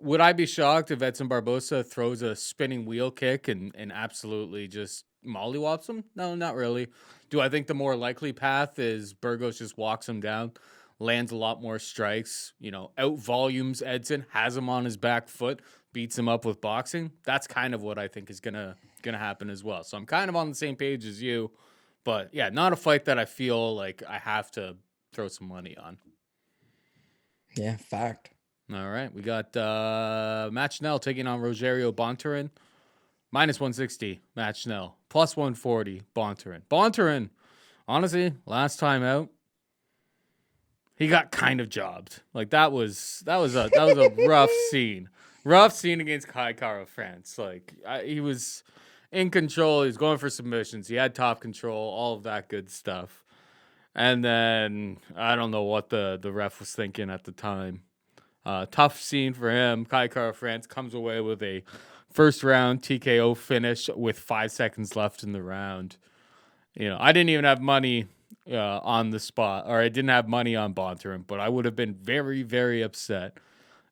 would I be shocked if Edson Barboza throws a spinning wheel kick and absolutely just mollywops him? No, not really. Do I think the more likely path is Burgos just walks him down, lands a lot more strikes, out volumes Edson, has him on his back foot, beats him up with boxing? That's kind of what I think is gonna happen as well. So I'm kind of on the same page as you, but yeah, not a fight that I feel like I have to throw some money on. Yeah, fact. All right, we got Matt Schnell taking on Rogerio Bontorin. -160, Matt Schnell. +140, Bontorin. Bontorin, honestly, last time out, he got kind of jobbed. Like that was a rough scene. Rough scene against Cachoeira France. Like he was in control. He was going for submissions. He had top control. All of that good stuff. And then I don't know what the ref was thinking at the time. Tough scene for him. Cachoeira France comes away with a first round TKO finish with 5 seconds left in the round. I didn't even have money on the spot, or I didn't have money on Bontorin, but I would have been very, very upset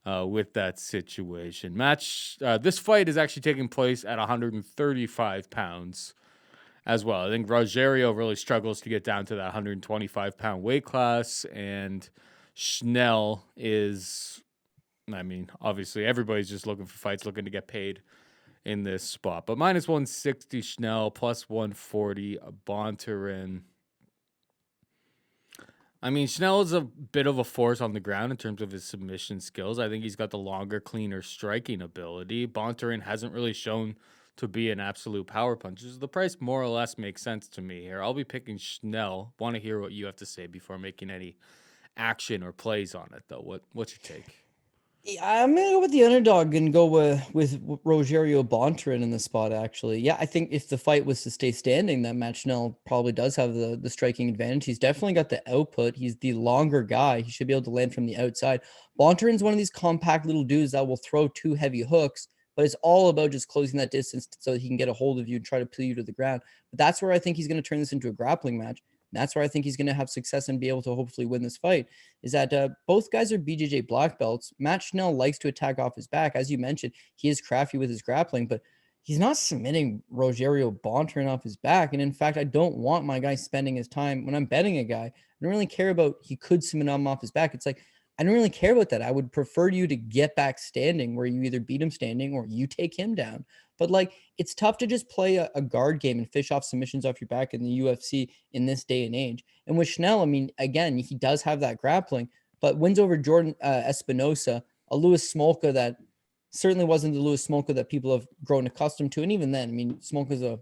with that situation. This fight is actually taking place at 135 pounds as well. I think Rogerio really struggles to get down to that 125-pound weight class, and Schnell is, obviously everybody's just looking for fights, looking to get paid in this spot. But -160 Schnell, +140 Bontorin. Schnell is a bit of a force on the ground in terms of his submission skills. I think he's got the longer, cleaner striking ability. Bontorin hasn't really shown to be an absolute power puncher. So the price more or less makes sense to me here. I'll be picking Schnell. Want to hear what you have to say before making any action or plays on it, though. What's your take? Yeah, I'm gonna go with the underdog and go with Rogerio Bontorin in the spot. Actually, yeah, I think if the fight was to stay standing, that Matt Schnell probably does have the striking advantage. He's definitely got the output. He's the longer guy. He should be able to land from the outside. Bontorin's one of these compact little dudes that will throw 2 heavy hooks, but it's all about just closing that distance so that he can get a hold of you and try to pull you to the ground. But that's where I think he's going to turn this into a grappling match. And that's where I think he's going to have success and be able to hopefully win this fight, is that both guys are BJJ black belts. Matt Schnell likes to attack off his back. As you mentioned, he is crafty with his grappling, but he's not submitting Rogerio Bontorin off his back. And in fact, I don't want my guy spending his time when I'm betting a guy. I don't really care about he could submit him off his back. It's like, I don't really care about that. I would prefer you to get back standing, where you either beat him standing or you take him down. But like, it's tough to just play a guard game and fish off submissions off your back in the UFC in this day and age. And with Schnell, again, he does have that grappling, but wins over Jordan Espinosa, a Louis Smolka that certainly wasn't the Louis Smolka that people have grown accustomed to. And even then, Smolka's a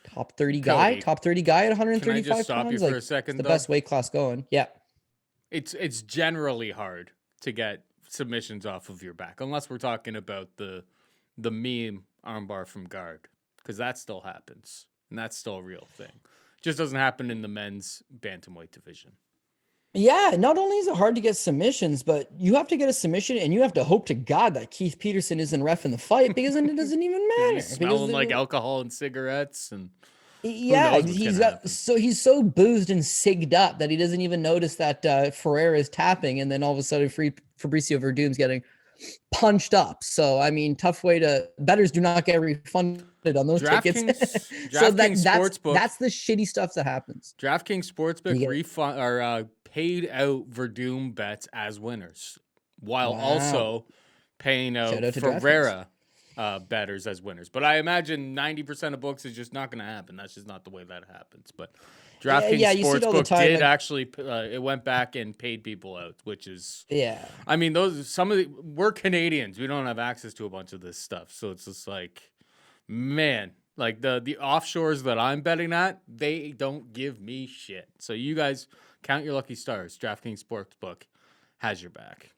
top 30 guy at 135 Can I just stop pounds. you for a second, the best weight class going. Yeah. It's generally hard to get submissions off of your back, unless we're talking about the meme armbar from guard, because that still happens, and that's still a real thing. Just doesn't happen in the men's bantamweight division. Yeah, not only is it hard to get submissions, but you have to get a submission, and you have to hope to God that Keith Peterson isn't ref in the fight, because then it doesn't even matter. He's smelling like alcohol and cigarettes, and yeah, he's so boozed and sigged up that he doesn't even notice that Ferreira is tapping, and then all of a sudden Fabricio Verdum's getting punched up. So tough way to bettors do not get refunded on those tickets. So that's the shitty stuff that happens. DraftKings Sportsbook paid out Verdum bets as winners, while also paying out Ferreira bettors as winners. But I imagine 90% of books is just not going to happen. That's just not the way that happens. But DraftKings Sportsbook did actually it went back and paid people out, which is we're Canadians. We don't have access to a bunch of this stuff, so it's just like, man, like the offshores that I'm betting at, they don't give me shit. So you guys count your lucky stars. DraftKings Sportsbook has your back.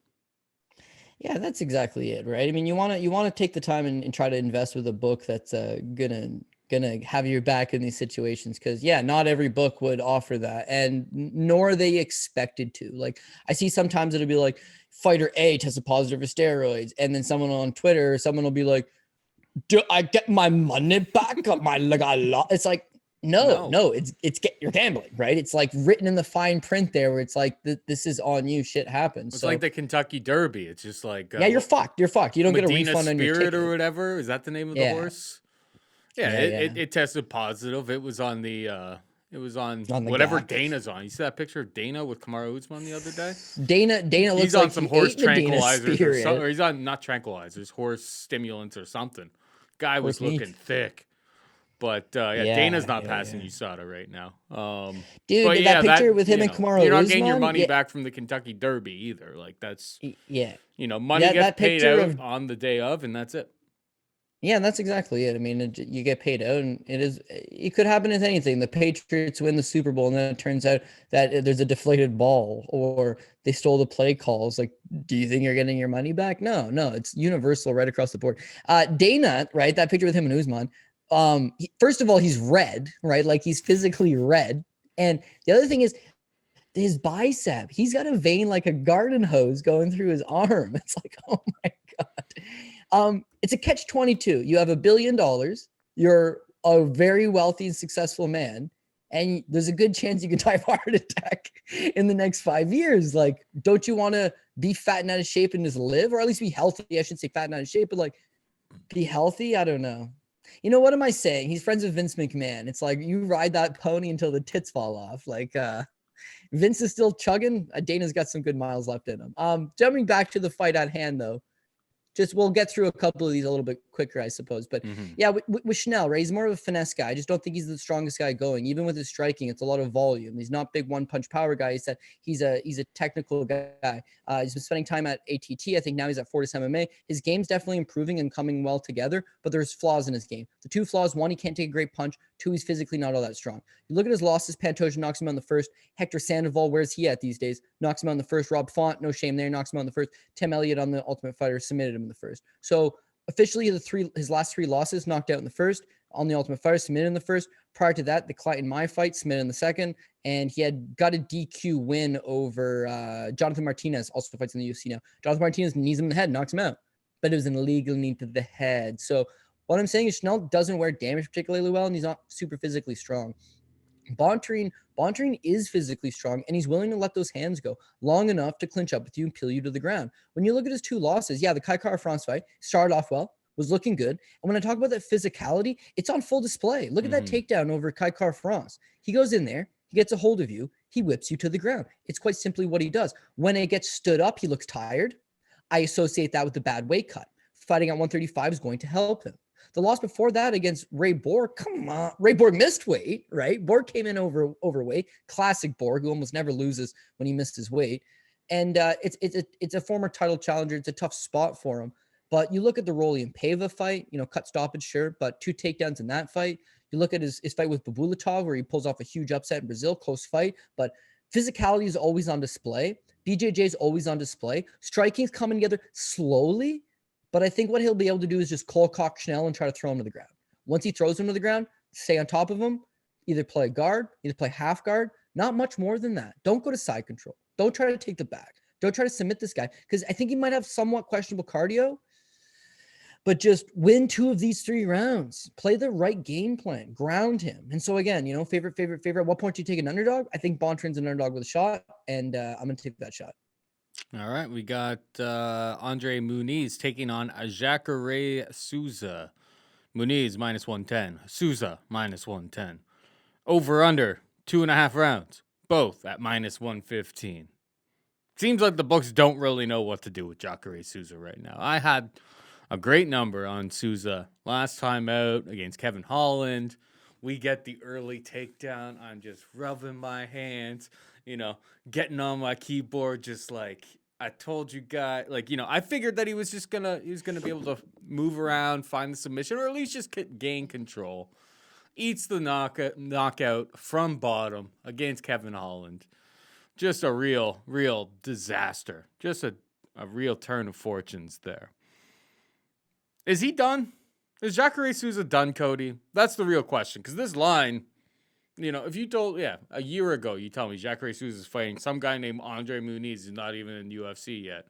Yeah, that's exactly it, right? You want to take the time and try to invest with a book that's gonna gonna have your back in these situations, because not every book would offer that, and nor are they expected to. Like, I see sometimes it'll be like fighter A tested positive for steroids, and then someone on Twitter, someone will be like, do I get my money back? It's like, no, it's you're gambling, right? It's like written in the fine print there, where it's like, this is on you, shit happens. It's like the Kentucky Derby. It's just like, you're fucked. You don't get a refund on your ticket or whatever. Is that the name of the horse? Yeah, it tested positive. It was on the whatever Giagos. Dana's on. You see that picture of Dana with Kamaru Usman the other day? Dana looks he's like on some horse tranquilizers or something, or he's on not tranquilizers, horse stimulants or something. Guy was looking thick. But Dana's not passing USADA right now. Dude, but that picture with him and Kamaru Usman, you're not getting your money back from the Kentucky Derby either. Like, that's money gets paid out on the day of, and that's it. Yeah, that's exactly it. I mean, you get paid out, and it could happen with anything. The Patriots win the Super Bowl, and then it turns out that there's a deflated ball, or they stole the play calls. Like, do you think you're getting your money back? No, it's universal right across the board. Dana, right? That picture with him and Usman. First of all, he's red, right? Like, he's physically red. And the other thing is his bicep. He's got a vein like a garden hose going through his arm. It's like, oh my God. It's a catch-22. You have $1 billion. You're a very wealthy and successful man, and there's a good chance you could die of a heart attack in the next 5 years. Like, don't you want to be fat and out of shape and just live, or at least be healthy? I should say fat and out of shape, but like, be healthy. I don't know. What am I saying? He's friends with Vince McMahon. It's like, you ride that pony until the tits fall off. Like, Vince is still chugging. Dana's got some good miles left in him. Jumping back to the fight at hand, though. We'll get through a couple of these a little bit quicker, I suppose. But with Schnell, right? He's more of a finesse guy. I just don't think he's the strongest guy going. Even with his striking, it's a lot of volume. He's not big one-punch power guy. He said he's a technical guy. He's been spending time at ATT. I think now he's at Fortis MMA. His game's definitely improving and coming well together, but there's flaws in his game. The two flaws: one, he can't take a great punch. Two, he's physically not all that strong. You look at his losses. Pantoja knocks him out in the first. Hector Sandoval, where's he at these days? Knocks him out in the first. Rob Font, no shame there, knocks him out in the first. Tim Elliott on the Ultimate Fighter submitted him in the first. So officially, his last 3 losses, knocked out in the first. On the Ultimate Fighter, submitted in the first. Prior to that, the Clayton my fight, submitted in the second. And he had got a DQ win over Jonathan Martinez, also fights in the UFC now. Jonathan Martinez knees him in the head, knocks him out. But it was an illegal knee to the head. So what I'm saying is Schnell doesn't wear damage particularly well, and he's not super physically strong. Bontorin is physically strong, and he's willing to let those hands go long enough to clinch up with you and peel you to the ground. When you look at his 2 losses, the Cachoeira France fight started off well, was looking good. And when I talk about that physicality, it's on full display. Look at that takedown over Cachoeira France. He goes in there, he gets a hold of you, he whips you to the ground. It's quite simply what he does. When it gets stood up, he looks tired. I associate that with the bad weight cut. Fighting at 135 is going to help him. The loss before that against Ray Borg, come on. Ray Borg missed weight, right? Borg came in overweight. Classic Borg, who almost never loses when he missed his weight. And it's a former title challenger. It's a tough spot for him. But you look at the Rolian Pava fight, cut stoppage, sure, but 2 takedowns in that fight. You look at his fight with Babulatov, where he pulls off a huge upset in Brazil, close fight. But physicality is always on display. BJJ is always on display. Striking's coming together slowly. But I think what he'll be able to do is just cold cock Schnell and try to throw him to the ground. Once he throws him to the ground, stay on top of him, either play guard, either play half guard, not much more than that. Don't go to side control. Don't try to take the back. Don't try to submit this guy, because I think he might have somewhat questionable cardio, but just win 2 of these 3 rounds. Play the right game plan. Ground him. And so again, favorite. At what point do you take an underdog? I think Bontorin's an underdog with a shot, and I'm going to take that shot. All right, we got Andre Muniz taking on Cachoeira Souza. Muniz -110, Souza -110. Over under 2.5 rounds, both at -115. Seems like the books don't really know what to do with Cachoeira Souza right now. I had a great number on Souza last time out against Kevin Holland. We get the early takedown. I'm just rubbing my hands, getting on my keyboard, just like, I told you guys, I figured that he was gonna be able to move around, find the submission, or at least just gain control. Eats the knockout from bottom against Kevin Holland. Just a real disaster. Just a real turn of fortunes there. Is he done? Is Jacare Souza done, Cody? That's the real question. Because this line, if you told, a year ago, you tell me Jacare Souza is fighting some guy named Andre Muniz who's not even in UFC yet,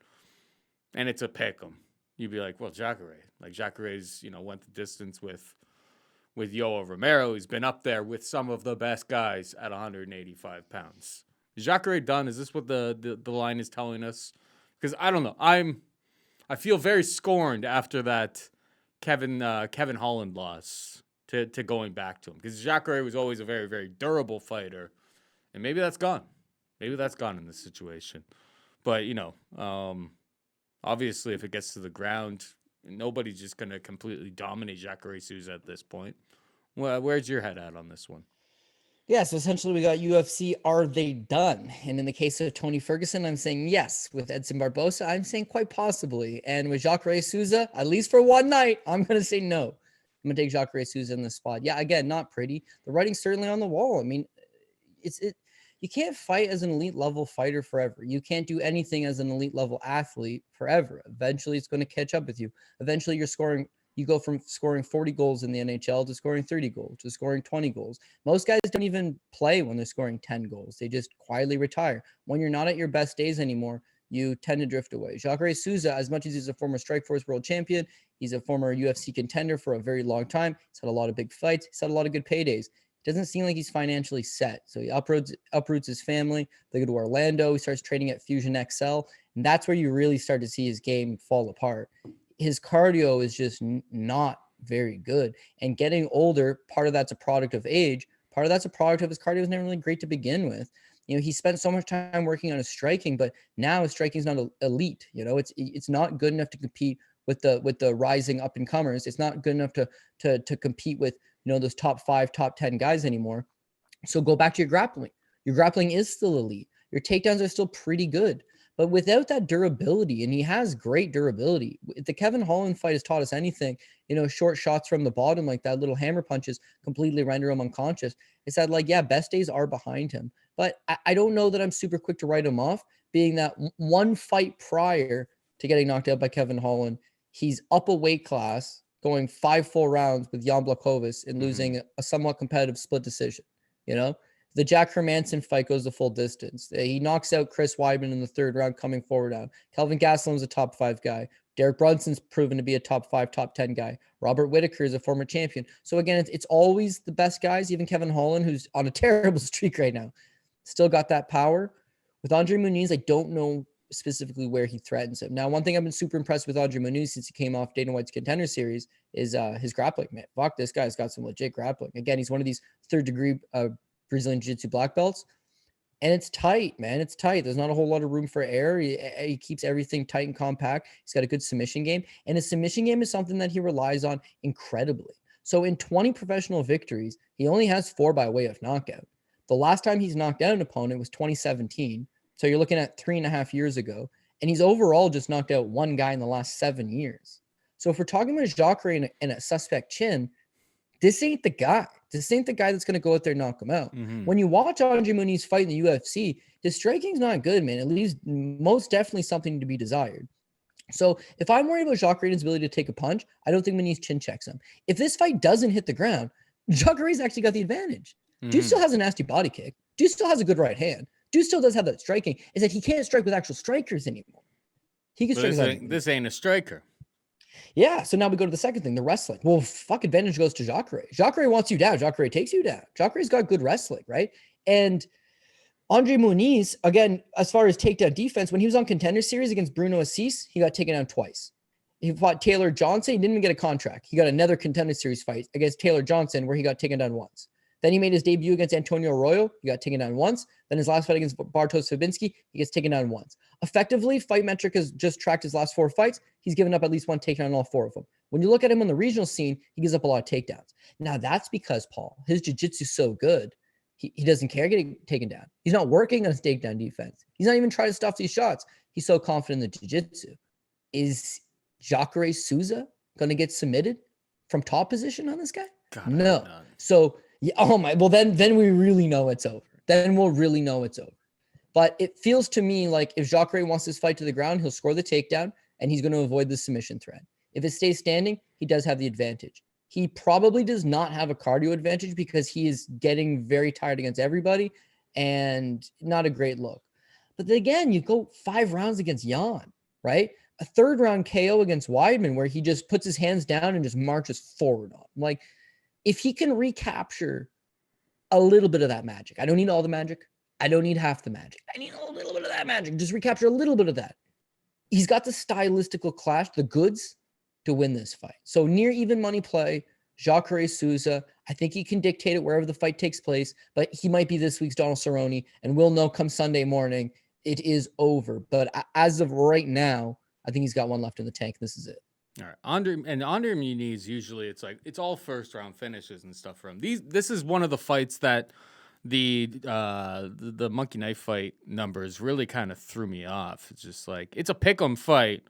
and it's a pick 'em. You'd be like, well, Jacare. Like, Jacare's, went the distance with Yoel Romero. He's been up there with some of the best guys at 185 pounds. Is Jacare done? Is this what the line is telling us? Because I don't know. I feel very scorned after that Kevin Holland loss to going back to him. Because Jacare was always a very, very durable fighter. And maybe that's gone. Maybe that's gone in this situation. But, obviously if it gets to the ground, nobody's just going to completely dominate Jacare Souza at this point. Well, where's your head at on this one? Yeah, so essentially we got UFC, are they done? And in the case of Tony Ferguson, I'm saying yes. With Edson Barboza, I'm saying quite possibly. And with Jacare Souza, at least for one night, I'm going to say no. I'm going to take Jacare Souza in the spot. Yeah, again, not pretty. The writing's certainly on the wall. I mean, you can't fight as an elite level fighter forever. You can't do anything as an elite level athlete forever. Eventually, it's going to catch up with you. Eventually, you go from scoring 40 goals in the NHL to scoring 30 goals, to scoring 20 goals. Most guys don't even play when they're scoring 10 goals. They just quietly retire. When you're not at your best days anymore, you tend to drift away. Jacare Souza, as much as he's a former Strikeforce world champion, he's a former UFC contender for a very long time. He's had a lot of big fights. He's had a lot of good paydays. Doesn't seem like he's financially set. So he uproots his family. They go to Orlando. He starts training at Fusion XL. And that's where you really start to see his game fall apart. His cardio is just not very good. And getting older, part of that's a product of age. Part of that's a product of his cardio was never really great to begin with. He spent so much time working on his striking, but now his striking is not elite. It's not good enough to compete with the rising up and comers. It's not good enough to compete with those top 5, top 10 guys anymore. So go back to your grappling. Your grappling is still elite. Your takedowns are still pretty good. But without that durability, and he has great durability, if the Kevin Holland fight has taught us anything, short shots from the bottom, like that little hammer punches completely render him unconscious. It's that, best days are behind him. But I don't know that I'm super quick to write him off, being that one fight prior to getting knocked out by Kevin Holland, he's up a weight class, going 5 full rounds with Jan Blachowicz and losing a somewhat competitive split decision. The Jack Hermanson fight goes the full distance. He knocks out Chris Weidman in the 3rd round coming forward out. Kelvin Gastelum's a top 5 guy. Derek Brunson's proven to be a top 5, top 10 guy. Robert Whittaker is a former champion. So again, it's always the best guys. Even Kevin Holland, who's on a terrible streak right now, still got that power. With Andre Muniz, I don't know specifically where he threatens him. Now, one thing I've been super impressed with Andre Muniz since he came off Dana White's Contender Series is his grappling. Man, fuck, this guy's got some legit grappling. Again, he's one of these 3rd degree Brazilian Jiu-Jitsu black belts. And it's tight, man. It's tight. There's not a whole lot of room for error. He keeps everything tight and compact. He's got a good submission game. And his submission game is something that he relies on incredibly. So in 20 professional victories, he only has 4 by way of knockout. The last time he's knocked out an opponent was 2017. So you're looking at 3.5 years ago. And he's overall just knocked out 1 guy in the last 7 years. So if we're talking about Jacare and a suspect chin, this ain't the guy. This ain't the guy that's going to go out there and knock him out. When you watch Andre Muniz fight in the UFC, his striking's not good, man. It leaves most definitely something to be desired. So if I'm worried about Jacare's ability to take a punch, I don't think Muniz chin checks him. If this fight doesn't hit the ground, Jacare's actually got the advantage. Dude still has a nasty body kick. Dude still has a good right hand. Dude still does have that striking. Is that he can't strike with actual strikers anymore. He can strike. This ain't a striker. Yeah, so now we go to the second thing, the wrestling. Well, fuck, advantage goes to Jacare. Jacare wants you down. Jacare takes you down. Jacare's got good wrestling, right? And Andre Muniz, again, as far as takedown defense, when he was on Contender Series against Bruno Assis, he got taken down twice. He fought Taylor Johnson. He didn't even get a contract. He got another Contender Series fight against Taylor Johnson where he got taken down once. Then he made his debut against Antonio Arroyo. He got taken down once. Then his last fight against Bartosz Fabinski, he gets taken down once. Effectively, Fight Metric has just tracked his last 4 fights. He's given up at least 1 takedown in all 4 of them. When you look at him on the regional scene, he gives up a lot of takedowns. Now, that's because, Paul, his jiu-jitsu is so good, he doesn't care getting taken down. He's not working on his takedown defense. He's not even trying to stuff these shots. He's so confident in the jiu-jitsu. Is Jacare Souza going to get submitted from top position on this guy? God, no. So, yeah, oh my, well, then we really know it's over. Then we'll really know it's over. But it feels to me like if Jacare wants this fight to the ground, he'll score the takedown and he's going to avoid the submission threat. If it stays standing, he does have the advantage. He probably does not have a cardio advantage because he is getting very tired against everybody and not a great look. But then again, you go 5 rounds against Jan, right? A 3rd round KO against Weidman where he just puts his hands down and just marches forward on. Like, if he can recapture a little bit of that magic, I don't need all the magic. I don't need half the magic. I need a little bit of that magic. Just recapture a little bit of that. He's got the stylistical clash, the goods to win this fight. So near even money play, Cachoeira Souza. I think he can dictate it wherever the fight takes place, but he might be this week's Donald Cerrone, and we'll know come Sunday morning it is over. But as of right now, I think he's got one left in the tank. This is it. All right, Andre Muniz, usually it's all first round finishes and stuff for him. This is one of the fights that the monkey knife fight numbers really kind of threw me off. It's just like it's a pick'em fight,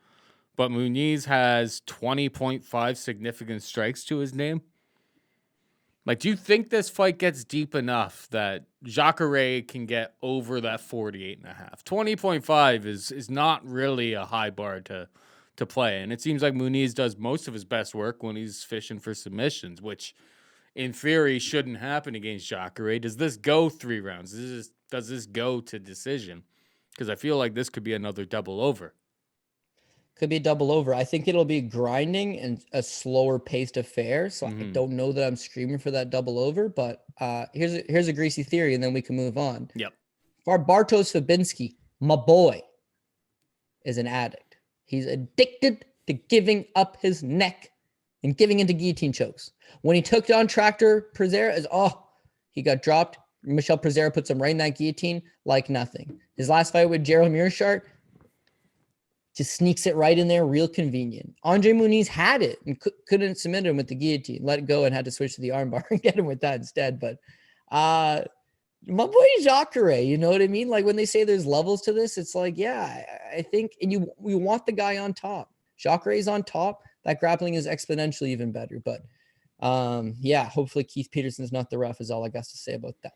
but Muniz has 20.5 significant strikes to his name. Like, do you think this fight gets deep enough that Cachoeira can get over that 48.5? 20.5 is not really a high bar to play. And it seems like Muniz does most of his best work when he's fishing for submissions, which in theory shouldn't happen against Cachoeira. Does this go 3 rounds? Does this go to decision? Because I feel like this could be another double over. Could be a double over. I think it'll be grinding and a slower paced affair. So I don't know that I'm screaming for that double over, but here's a greasy theory, and then we can move on. Yep. Bartosz Fabinski, my boy, is an addict. He's addicted to giving up his neck and giving into guillotine chokes. When he took down Tractor Pereira, he got dropped. Michel Pereira puts him right in that guillotine like nothing. His last fight with Gerald Mearshart, just sneaks it right in there, real convenient. Andre Muniz had it and couldn't submit him with the guillotine. Let it go and had to switch to the armbar and get him with that instead. But my boy Cachoeira, you know what I mean? Like, when they say there's levels to this, it's like, yeah, I think, and we want the guy on top. Cachoeira is on top. That grappling is exponentially even better. But yeah, hopefully Keith Peterson's not the ref is all I got to say about that.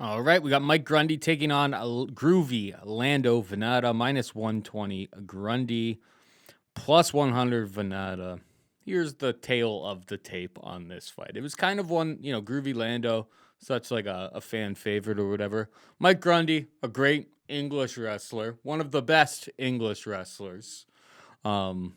All right, we got Mike Grundy taking on groovy Lando Vannata, -120 Grundy, +100 Vannata. Here's the tale of the tape on this fight. It was kind of one, groovy Lando, such like a fan favorite or whatever. Mike Grundy, a great English wrestler, one of the best English wrestlers, out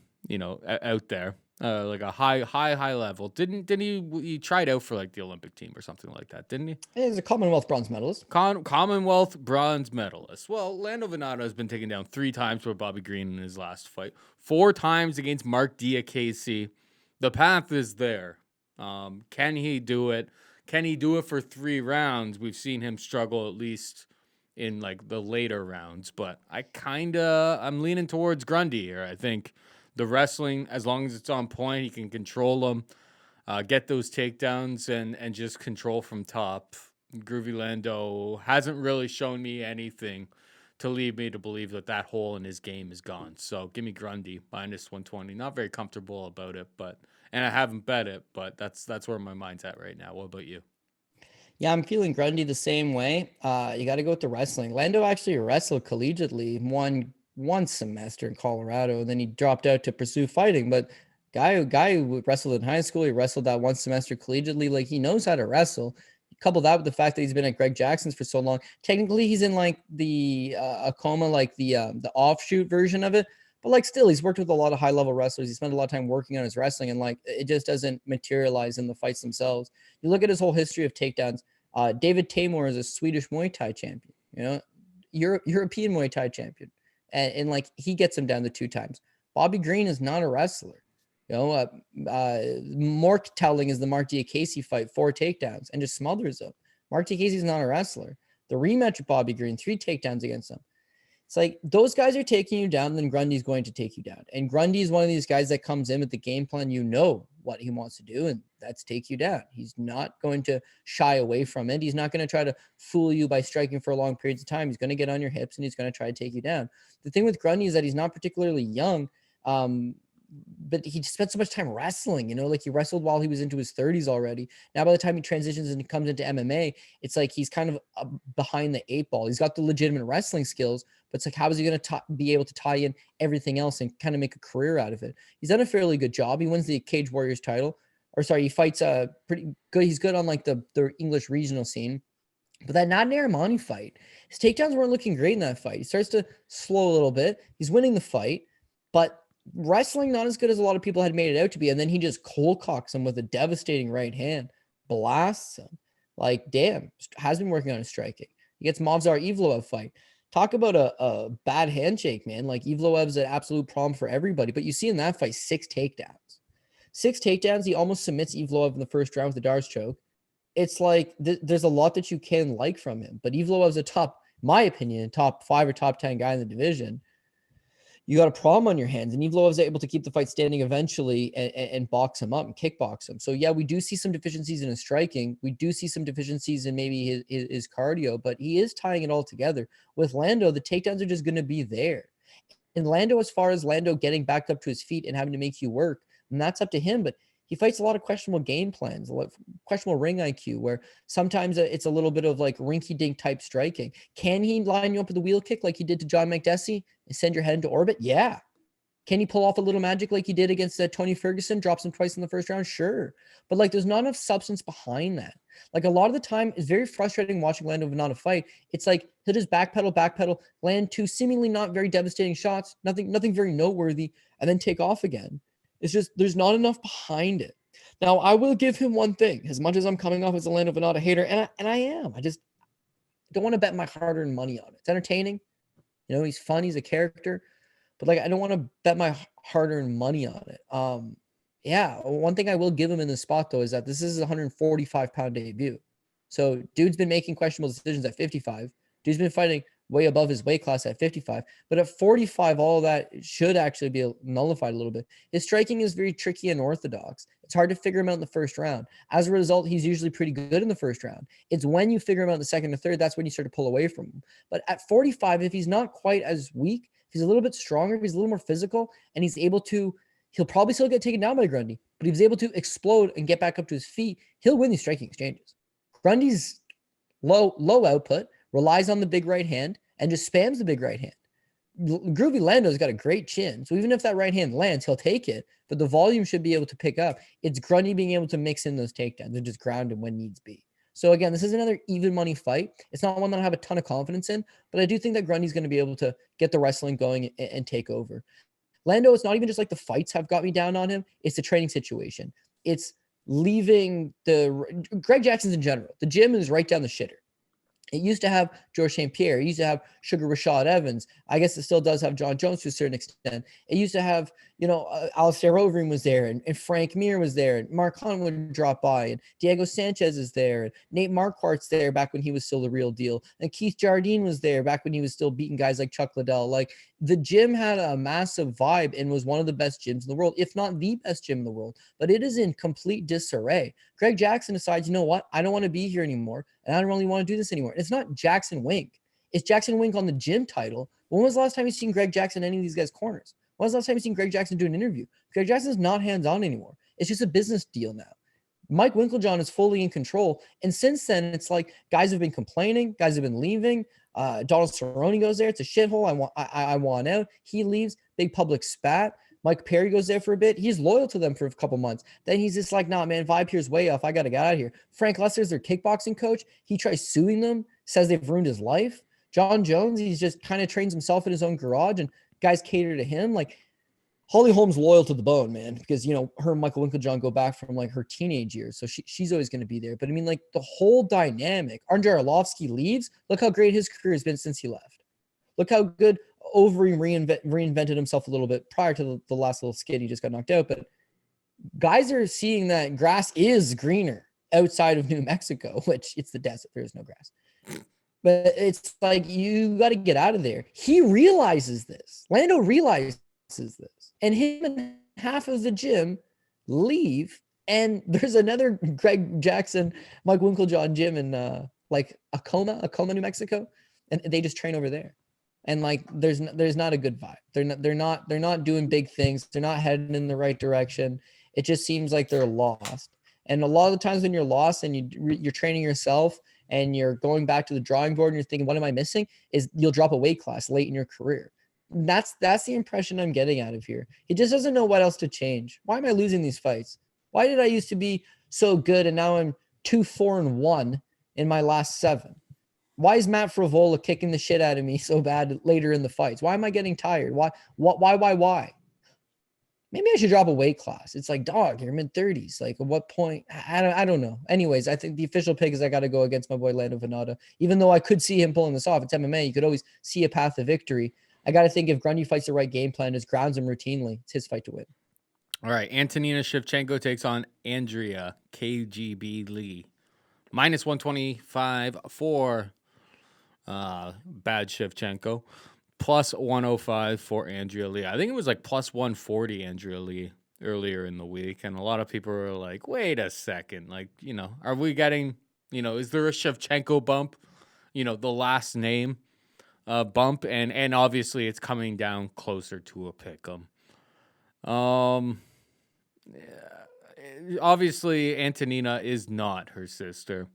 there. Like a high level. Didn't he tried out for like the Olympic team or something like that, didn't he? He's a Commonwealth bronze medalist. Commonwealth bronze medalist. Well, Lando Vannata has been taken down 3 times for Bobby Green in his last fight, 4 times against Mark Diakese. The path is there. Can he do it? Can he do it for 3 rounds? We've seen him struggle at least in like the later rounds, but I'm leaning towards Grundy here. I think the wrestling, as long as it's on point, he can control them, get those takedowns, and just control from top. Groovy Lando hasn't really shown me anything to lead me to believe that hole in his game is gone. So give me Grundy, -120. Not very comfortable about it, and I haven't bet it, but that's where my mind's at right now. What about you? Yeah, I'm feeling Grundy the same way. You got to go with the wrestling. Lando actually wrestled collegiately, one semester in Colorado, and then he dropped out to pursue fighting. But guy who wrestled in high school, he wrestled that 1 semester collegiately. Like, he knows how to wrestle. Couple that with the fact that he's been at Greg Jackson's for so long. Technically, he's in like the Acoma, like the offshoot version of it. But like, still, he's worked with a lot of high level wrestlers. He spent a lot of time working on his wrestling, and like, it just doesn't materialize in the fights themselves. You look at his whole history of takedowns. David Tamor is a Swedish Muay Thai champion. European Muay Thai champion. And like, he gets him down to 2 times. Bobby Green is not a wrestler. More telling is the Mark Diakese fight, 4 takedowns and just smothers him. Mark Diakese is not a wrestler. The rematch with Bobby Green, 3 takedowns against him. It's like, those guys are taking you down, then Grundy's going to take you down. And Grundy is one of these guys that comes in with the game plan. You know what he wants to do, and that's take you down. He's not going to shy away from it. He's not going to try to fool you by striking for long periods of time. He's going to get on your hips, and he's going to try to take you down. The thing with Grundy is that he's not particularly young. but he spent so much time wrestling, like he wrestled while he was into his 30s already. Now, by the time he transitions and comes into MMA, it's like he's kind of behind the 8 ball. He's got the legitimate wrestling skills, but it's like, how is he going to be able to tie in everything else and kind of make a career out of it? He's done a fairly good job. He wins the Cage Warriors title, or sorry, he fights pretty good. He's good on like the English regional scene. But that Nadine Armani fight, his takedowns weren't looking great in that fight. He starts to slow a little bit. He's winning the fight, but wrestling not as good as a lot of people had made it out to be. And then he just cold cocks him with a devastating right hand, blasts him. Like, damn, has been working on his striking. He gets Movsar Evloev fight. Talk about a bad handshake, man. Like, Evloev's an absolute problem for everybody. But you see in that fight, 6 takedowns. 6 takedowns. He almost submits Evloev in the first round with the Darce choke. It's like there's a lot that you can like from him. But Evloev's a top, my opinion, top 5 or top 10 guy in the division. You got a problem on your hands, and Evloev's able to keep the fight standing eventually and box him up and kickbox him. So yeah, we do see some deficiencies in his striking. We do see some deficiencies in maybe his cardio, but he is tying it all together. With Lando, the takedowns are just going to be there. And Lando, as far as Lando getting back up to his feet and having to make you work, and that's up to him. But he fights a lot of questionable game plans, a lot of questionable ring IQ, where sometimes it's a little bit of like rinky-dink type striking. Can he line you up with a wheel kick like he did to John Makdessi and send your head into orbit? Yeah. Can he pull off a little magic like he did against Tony Ferguson, drops him twice in the first round? Sure. But like, there's not enough substance behind that. Like, a lot of the time, it's very frustrating watching Lando Vannata fight. It's like he'll just backpedal, land 2 seemingly not very devastating shots, nothing very noteworthy, and then take off again. It's just, there's not enough behind it. Now, I will give him one thing. As much as I'm coming off as a Lando Vannata hater, and I am, I just don't want to bet my hard-earned money on it. It's entertaining. He's fun. He's a character. But, like, I don't want to bet my hard-earned money on it. Yeah, one thing I will give him in this spot, though, is that this is a 145-pound debut. So, dude's been making questionable decisions at 55. Dude's been fighting way above his weight class at 55. But at 45, all of that should actually be nullified a little bit. His striking is very tricky and orthodox. It's hard to figure him out in the first round. As a result, he's usually pretty good in the first round. It's when you figure him out in the second or third, that's when you start to pull away from him. But at 45, if he's not quite as weak, if he's a little bit stronger, if he's a little more physical, and he's able to, he'll probably still get taken down by Grundy, but if he's able to explode and get back up to his feet, he'll win these striking exchanges. Grundy's low output, relies on the big right hand, and just spams the big right hand. Groovy Lando's got a great chin, so even if that right hand lands, he'll take it, but the volume should be able to pick up. It's Grundy being able to mix in those takedowns and just ground him when needs be. So again, this is another even money fight. It's not one that I have a ton of confidence in, but I do think that Grundy's going to be able to get the wrestling going and take over. Lando, it's not even just like the fights have got me down on him. It's the training situation. It's leaving Greg Jackson's in general. The gym is right down the shitter. It used to have George St. Pierre. It used to have Sugar Rashad Evans. I guess it still does have John Jones to a certain extent. It used to have, Alistair Overeem was there, and Frank Mir was there, and Mark Hunt would drop by, and Diego Sanchez is there, and Nate Marquardt's there back when he was still the real deal, and Keith Jardine was there back when he was still beating guys like Chuck Liddell. Like, the gym had a massive vibe and was one of the best gyms in the world, if not the best gym in the world, but it is in complete disarray. Greg Jackson decides, you know what? I don't want to be here anymore, and I don't really want to do this anymore. It's not Jackson Wink. It's Jackson Wink on the gym title. When was the last time you've seen Greg Jackson in any of these guys' corners? When was the last time you've seen Greg Jackson do an interview? Greg Jackson's not hands-on anymore. It's just a business deal now. Mike Winklejohn is fully in control. And since then, it's like guys have been complaining. Guys have been leaving. Donald Cerrone goes there. It's a shithole. I want out. He leaves. Big public spat. Mike Perry goes there for a bit. He's loyal to them for a couple months. Then he's just like, nah, man, vibe here's way off. I got to get out of here. Frank Lester's their kickboxing coach. He tries suing them, says they've ruined his life. John Jones, he's just kind of trains himself in his own garage, and guys cater to him. Like, Holly Holm's loyal to the bone, man, because, her and Michael Winklejohn go back from like her teenage years. So she's always going to be there. But I mean, like, the whole dynamic, Andrei Arlovsky leaves. Look how great his career has been since he left. Look how good Overeem reinvented himself a little bit prior to the last little skid. He just got knocked out. But guys are seeing that grass is greener outside of New Mexico, which it's the desert. There is no grass. But it's like, you got to get out of there. He realizes this. Lando realizes this. And him and half of the gym leave. And there's another Greg Jackson, Mike Winklejohn gym in like Acoma, New Mexico. And they just train over there. And like, there's not a good vibe. They're not doing big things. They're not heading in the right direction. It just seems like they're lost. And a lot of the times when you're lost and you're training yourself and you're going back to the drawing board and you're thinking, what am I missing? Is you'll drop a weight class late in your career. That's the impression I'm getting out of here. He just doesn't know what else to change. Why am I losing these fights? Why did I used to be so good and now I'm 2-4-1 in my last 7? Why is Matt Frivola kicking the shit out of me so bad later in the fights? Why am I getting tired? Why? Maybe I should drop a weight class. It's like, dog, you're mid-30s. Like, at what point? I don't know. Anyways, I think the official pick is I got to go against my boy Lando Vannata. Even though I could see him pulling this off. It's MMA. You could always see a path to victory. I got to think if Grundy fights the right game plan, just grounds him routinely, it's his fight to win. All right. Antonina Shevchenko takes on Andrea KGB Lee. Minus 125 for bad Shevchenko. Plus 105 for Andrea Lee. I think it was like plus 140 Andrea Lee earlier in the week. And a lot of people were like, wait a second. Like, are we getting, is there a Shevchenko bump? The last name bump. And obviously it's coming down closer to a pick'em. Obviously Antonina is not her sister.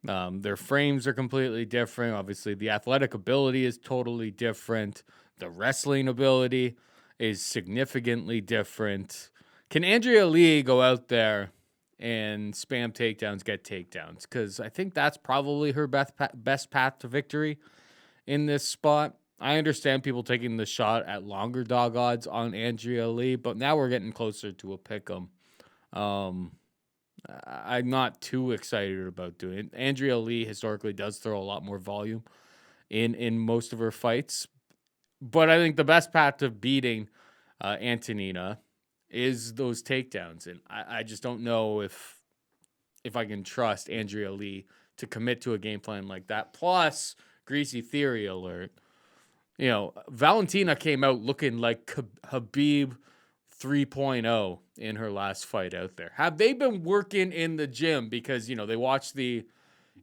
Their frames are completely different. Obviously, the athletic ability is totally different. The wrestling ability is significantly different. Can Andrea Lee go out there and spam takedowns, get takedowns? Because I think that's probably her best path to victory in this spot. I understand people taking the shot at longer dog odds on Andrea Lee, but now we're getting closer to a pick'em. I'm not too excited about doing it. Andrea Lee historically does throw a lot more volume in most of her fights. But I think the best path to beating Antonina is those takedowns. And I just don't know if I can trust Andrea Lee to commit to a game plan like that. Plus, greasy theory alert. Valentina came out looking like Khabib 3.0 in her last fight out there. Have they been working in the gym? Because, they watched the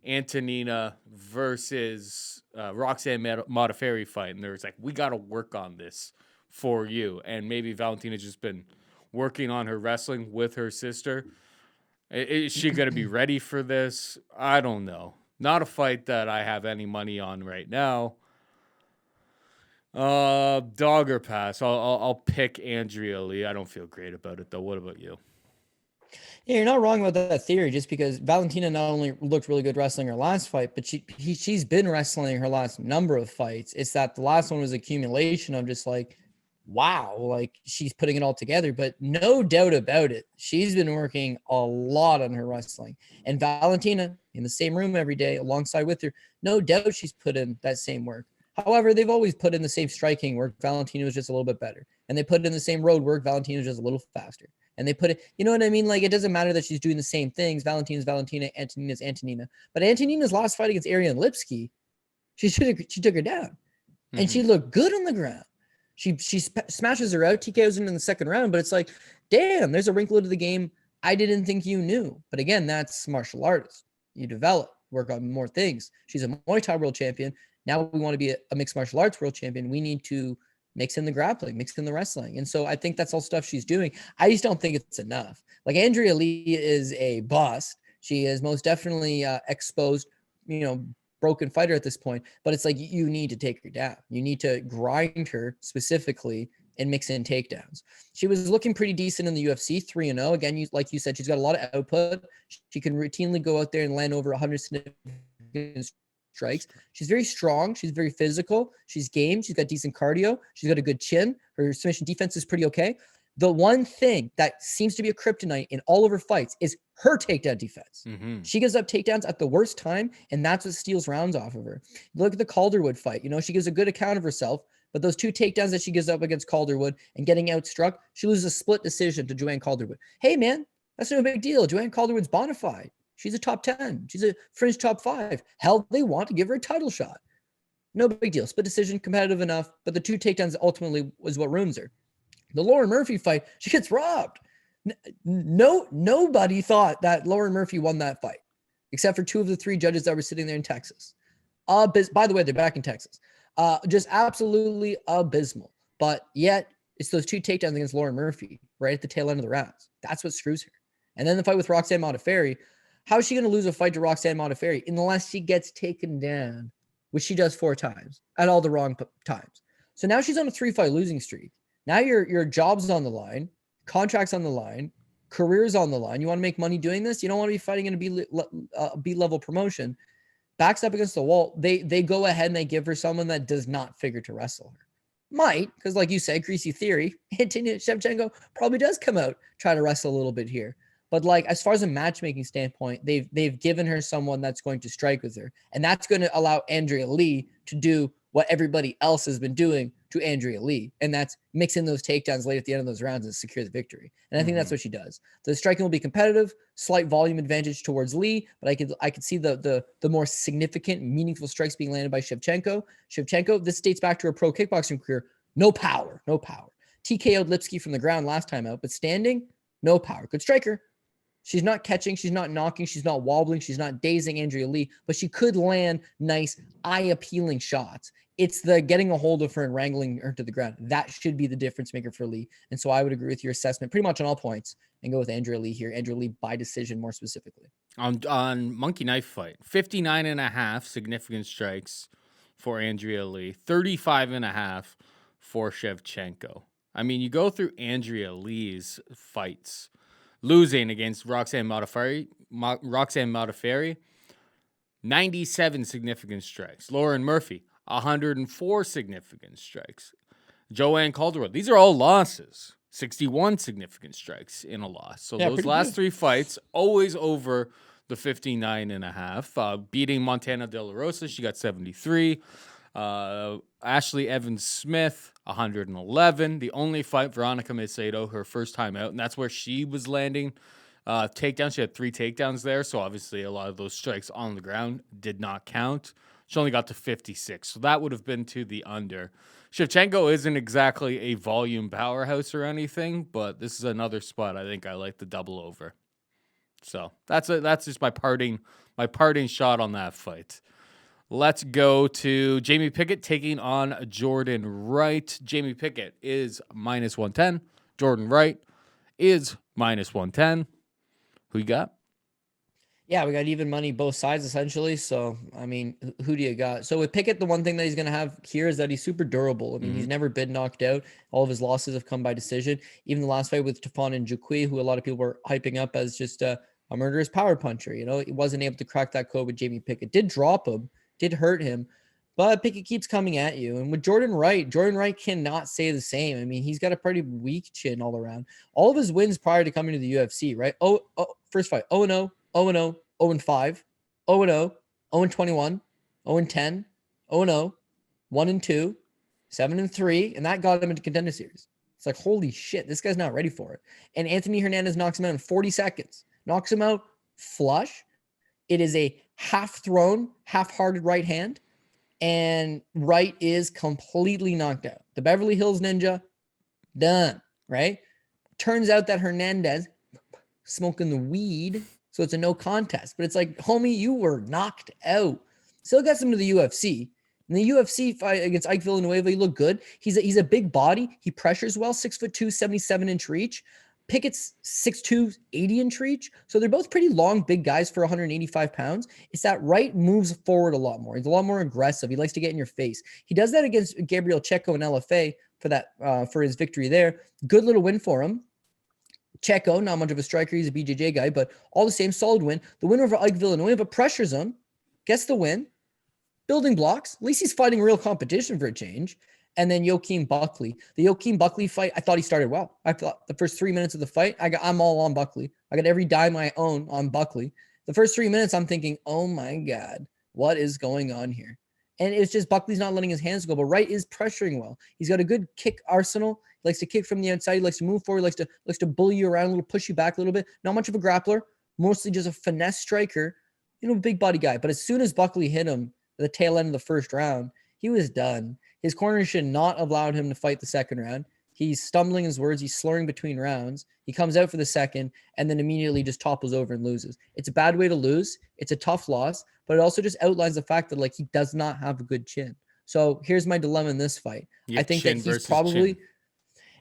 Antonina versus Roxanne Modafferi fight, and there was like, we got to work on this for you. And maybe Valentina's just been working on her wrestling with her sister. Is she going to be ready for this? I don't know. Not a fight that I have any money on right now. Dog or pass? I'll pick Andrea Lee. I don't feel great about it though. What about you? Yeah, you're not wrong about that theory. Just because Valentina not only looked really good wrestling her last fight, but she's been wrestling her last number of fights. It's that the last one was accumulation of just like, wow, like she's putting it all together. But no doubt about it, she's been working a lot on her wrestling. And Valentina in the same room every day alongside with her, no doubt she's put in that same work. However, they've always put in the same striking work. Valentina was just a little bit better. And they put in the same road work. Valentina was just a little faster. And they put it, you know what I mean? Like, it doesn't matter that she's doing the same things. Valentina's Valentina, Antonina's Antonina. But Antonina's last fight against Ariane Lipski, she took her down. Mm-hmm. And she looked good on the ground. She smashes her out, TKOs in the second round. But it's like, damn, there's a wrinkle to the game I didn't think you knew. But again, that's martial artist. You develop, work on more things. She's a Muay Thai world champion. Now we want to be a mixed martial arts world champion. We need to mix in the grappling, mix in the wrestling. And so I think that's all stuff she's doing. I just don't think it's enough. Like, Andrea Lee is a bust. She is most definitely exposed, broken fighter at this point. But it's like, you need to take her down. You need to grind her specifically and mix in takedowns. She was looking pretty decent in the UFC, 3-0. Again, like you said, she's got a lot of output. She can routinely go out there and land over 100 significant strikes. She's very strong. She's very physical. She's game. She's got decent cardio. She's got a good chin. Her submission defense is pretty okay. The one thing that seems to be a kryptonite in all of her fights is her takedown defense. Mm-hmm. She gives up takedowns at the worst time, and that's what steals rounds off of her. Look at the Calderwood fight. She gives a good account of herself, but those 2 takedowns that she gives up against Calderwood and getting outstruck, she loses a split decision to Joanne Calderwood. Hey, man, that's no big deal. Joanne Calderwood's bona fide. She's a top 10. She's a fringe top 5. Hell, they want to give her a title shot. No big deal. Split decision, competitive enough, but the 2 takedowns ultimately was what ruins her. The Lauren Murphy fight, she gets robbed. Nobody thought that Lauren Murphy won that fight, except for 2 of the 3 judges that were sitting there in Texas. By the way, they're back in Texas. Just absolutely abysmal. But yet, it's those 2 takedowns against Lauren Murphy right at the tail end of the rounds. That's what screws her. And then the fight with Roxanne Modafferi. How is she going to lose a fight to Roxanne Modafferi unless she gets taken down, which she does 4 times at all the wrong times? So now she's on a 3-fight losing streak. Now your job's on the line, contract's on the line, career's on the line. You want to make money doing this? You don't want to be fighting in a B-level promotion. Backs up against the wall. They go ahead and they give her someone that does not figure to wrestle her. Might, because like you said, greasy theory, Antonia Shevchenko probably does come out, try to wrestle a little bit here. But like as far as a matchmaking standpoint, they've given her someone that's going to strike with her. And that's going to allow Andrea Lee to do what everybody else has been doing to Andrea Lee. And that's mixing those takedowns late at the end of those rounds and secure the victory. And I think that's what she does. The striking will be competitive, slight volume advantage towards Lee, but I could see the more significant, meaningful strikes being landed by Shevchenko. Shevchenko, this dates back to her pro kickboxing career. No power. TKO'd Lipsky from the ground last time out, but standing, no power. Good striker. She's not catching, she's not knocking, she's not wobbling, she's not dazing Andrea Lee, but she could land nice, eye-appealing shots. It's the getting a hold of her and wrangling her to the ground. That should be the difference maker for Lee. And so I would agree with your assessment pretty much on all points and go with Andrea Lee here. Andrea Lee by decision more specifically. On Monkey Knife Fight, 59.5 significant strikes for Andrea Lee, 35.5 for Shevchenko. I mean, you go through Andrea Lee's fights, losing against Roxanne Modafferi, 97 significant strikes. Lauren Murphy, 104 significant strikes. Joanne Calderwood, these are all losses. 61 significant strikes in a loss. So those last 3 fights, always over the 59.5. Beating Montana De La Rosa, she got 73. Ashley Evans Smith, 111. The only fight, Veronica Macedo, her first time out, and that's where she was landing takedowns. She had 3 takedowns there, so obviously a lot of those strikes on the ground did not count. She only got to 56, so that would have been to the under. Shevchenko isn't exactly a volume powerhouse or anything, but this is another spot I think I like the double over. So that's just my parting shot on that fight. Let's go to Jamie Pickett taking on Jordan Wright. Jamie Pickett is -110. Jordan Wright is -110. Who you got? Yeah, we got even money both sides essentially. So, I mean, who do you got? So with Pickett, the one thing that he's going to have here is that he's super durable. I mean, he's never been knocked out. All of his losses have come by decision. Even the last fight with Tafon and Njoku, who a lot of people were hyping up as just a murderous power puncher. You know, he wasn't able to crack that code with Jamie Pickett. Did drop him, did hurt him, but Pickett keeps coming at you. And with Jordan Wright cannot say the same. I mean, he's got a pretty weak chin all around. All of his wins prior to coming to the UFC, right? First fight, 0-0, 0-0, 0-5, 0-0, 0-21, 0-10, 0-0, 1-2, 7-3, and that got him into Contender Series. It's like, holy shit, this guy's not ready for it. And Anthony Hernandez knocks him out in 40 seconds. Knocks him out flush. It is a half-thrown, half-hearted right hand, and Wright is completely knocked out. The Beverly Hills Ninja, done, right? Turns out that Hernandez smoking the weed, so it's a no contest. But it's like, homie, you were knocked out. Still gets him to the UFC. In the UFC fight against Ike Villanueva, he looked good. He's a big body. He pressures well, 6'2", 77-inch reach. Pickett's 6'2", 80-inch reach. So they're both pretty long, big guys for 185 pounds. It's that Wright moves forward a lot more. He's a lot more aggressive. He likes to get in your face. He does that against Gabriel Checo and LFA for his victory there. Good little win for him. Checo, not much of a striker. He's a BJJ guy, but all the same, solid win. The winner over Ike Villanueva pressures him, gets the win, building blocks. At least he's fighting real competition for a change. And then Joaquin Buckley. The Joaquin Buckley fight, I thought he started well. I thought the first 3 minutes of the fight, I'm all on Buckley. I got every dime I own on Buckley. The first 3 minutes, I'm thinking, oh my God, what is going on here? And it's just Buckley's not letting his hands go, but Wright is pressuring well. He's got a good kick arsenal. He likes to kick from the outside. He likes to move forward. He likes to bully you around a little, push you back a little bit. Not much of a grappler, mostly just a finesse striker. Big body guy. But as soon as Buckley hit him at the tail end of the first round, he was done. His corner should not have allowed him to fight the second round. He's stumbling his words. He's slurring between rounds. He comes out for the second and then immediately just topples over and loses. It's a bad way to lose. It's a tough loss, but it also just outlines the fact that he does not have a good chin. So here's my dilemma in this fight. You I have think that chin he's versus probably... chin.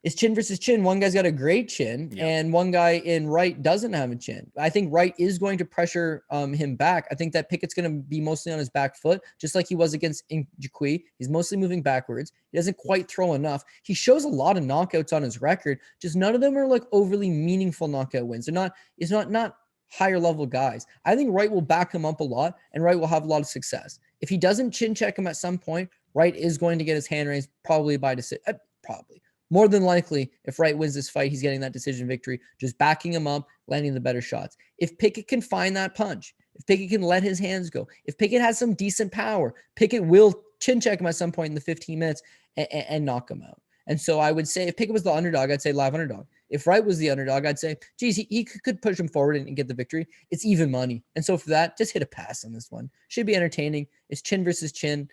It's chin versus chin. One guy's got a great chin, Yeah. and one guy in Wright doesn't have a chin. I think Wright is going to pressure him back. I think that Pickett's going to be mostly on his back foot, just like he was against Jaquie. He's mostly moving backwards. He doesn't quite throw enough. He shows a lot of knockouts on his record. Just none of them are like overly meaningful knockout wins. They're not. It's not higher level guys. I think Wright will back him up a lot, and Wright will have a lot of success. If he doesn't chin check him at some point, Wright is going to get his hand raised, probably by decision. Probably. More than likely, if Wright wins this fight, he's getting that decision victory, just backing him up, landing the better shots. If Pickett can find that punch, if Pickett can let his hands go, if Pickett has some decent power, Pickett will chin check him at some point in the 15 minutes and knock him out. And so I would say if Pickett was the underdog, I'd say live underdog. If Wright was the underdog, I'd say, geez, he could push him forward and get the victory. It's even money. And so for that, just hit a pass on this one. Should be entertaining. It's chin versus chin.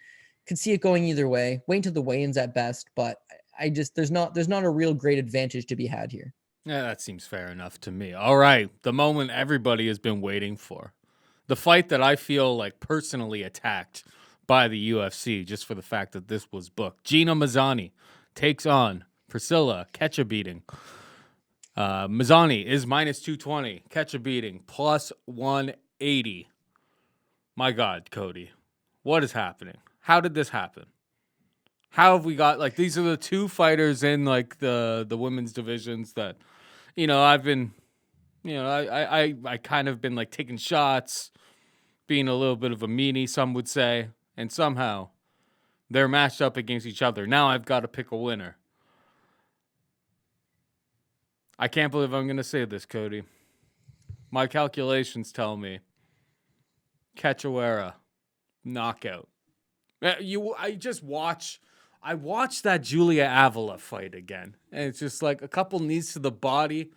Could see it going either way. Wait until the weigh-ins at best, but there's not a real great advantage to be had here. Yeah, that seems fair enough to me. All right, the moment everybody has been waiting for. The fight that I feel like personally attacked by the UFC just for the fact that this was booked. Gina Mazany takes on Priscilla, catch a beating. Mazany is minus 220, catch a beating, plus 180. My God, Cody, what is happening? How did this happen? How have we got, like, these are the two fighters in, like, the women's divisions that, I've been, I kind of been, like, taking shots, being a little bit of a meanie, some would say, and somehow they're matched up against each other. Now I've got to pick a winner. I can't believe I'm going to say this, Cody. My calculations tell me Cachoeira, knockout. I watched that Julia Avila fight again, and it's just like a couple knees to the body,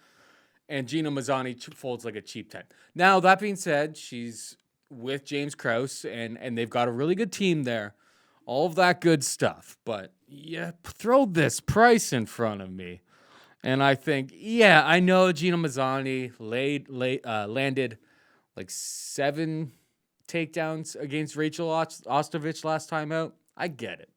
and Gina Mazany folds like a cheap 10. Now, that being said, she's with James Krause, and they've got a really good team there. All of that good stuff, but yeah, throw this price in front of me. And I think, yeah, I know Gina Mazany landed like 7 takedowns against Rachel Ostovich last time out. I get it.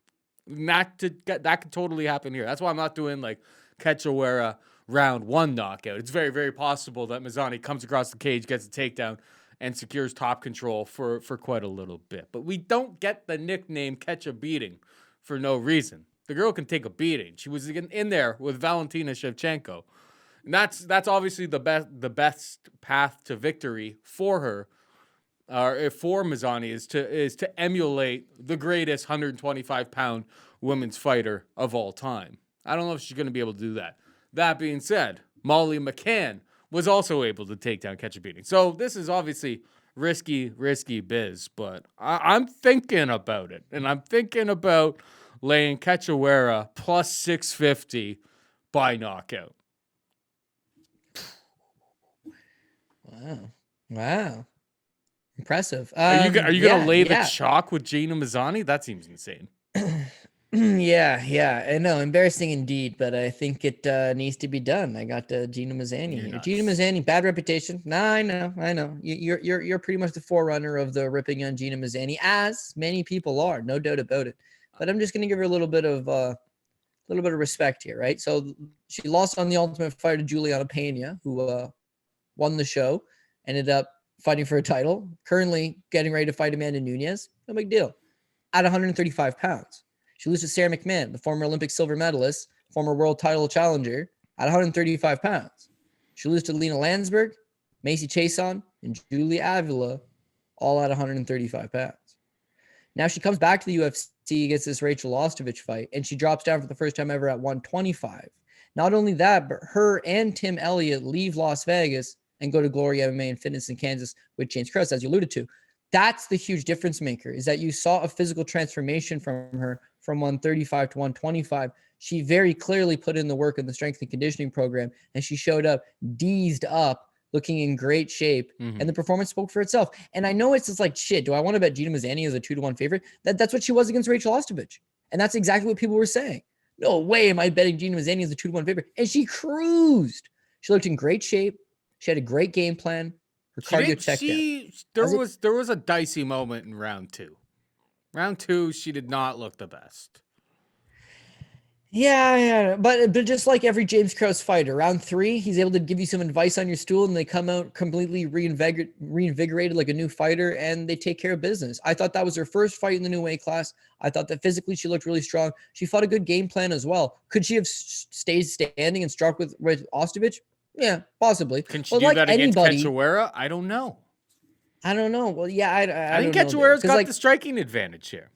That could totally happen here. That's why I'm not doing like Cachoeira round 1 knockout. It's very, very possible that Mazany comes across the cage, gets a takedown, and secures top control for quite a little bit. But we don't get the nickname Catch a Beating for no reason. The girl can take a beating. She was in there with Valentina Shevchenko. And that's obviously the best path to victory for her. For Mazany is to emulate the greatest 125-pound women's fighter of all time. I don't know if she's going to be able to do that. That being said, Molly McCann was also able to take down Catch a Beating. So this is obviously risky biz, but I'm thinking about it. And I'm thinking about laying Cachoeira plus 650 by knockout. Wow. Impressive. Are you gonna lay the chalk with Gina Mazany? That seems insane. Yeah. I know, embarrassing indeed, but I think it needs to be done. I got Gina Mazany here. Gina Mazany, bad reputation. Nah, I know. You're pretty much the forerunner of the ripping on Gina Mazany, as many people are, no doubt about it. But I'm just gonna give her a little bit of respect here, right? So she lost on the Ultimate Fighter to Juliana Pena, who won the show, ended up fighting for a title, currently getting ready to fight Amanda Nunes. No big deal. At 135 pounds. She loses to Sarah McMahon, the former Olympic silver medalist, former world title challenger, at 135 pounds. She loses to Lena Landsberg, Macy Chiasson, and Julia Avila, all at 135 pounds. Now she comes back to the UFC, gets this Rachel Ostovich fight, and she drops down for the first time ever at 125. Not only that, but her and Tim Elliott leave Las Vegas and go to Glory MMA and Fitness in Kansas with James Krause, as you alluded to. That's the huge difference maker, is that you saw a physical transformation from her from 135 to 125. She very clearly put in the work in the strength and conditioning program, and she showed up deezed up, looking in great shape, and the performance spoke for itself. And I know it's just like, shit, do I want to bet Gina Mazany as a 2-1 favorite? That's what she was against Rachel Ostovich. And that's exactly what people were saying. No way am I betting Gina Mazany as a 2-1 favorite. And she cruised. She looked in great shape. She had a great game plan. Her cardio checked out. There was a dicey moment in round 2. Round 2, she did not look the best. Yeah, but just like every James Krause fighter, round 3, he's able to give you some advice on your stool, and they come out completely reinvigorated like a new fighter, and they take care of business. I thought that was her first fight in the new weight class. I thought that physically she looked really strong. She fought a good game plan as well. Could she have stayed standing and struck with Ostovich? Yeah, possibly. Can she But do like that against anybody, Cachoeira? I don't know. I don't know. Well, yeah, I I think don't know Cachoeira's because got the striking advantage here.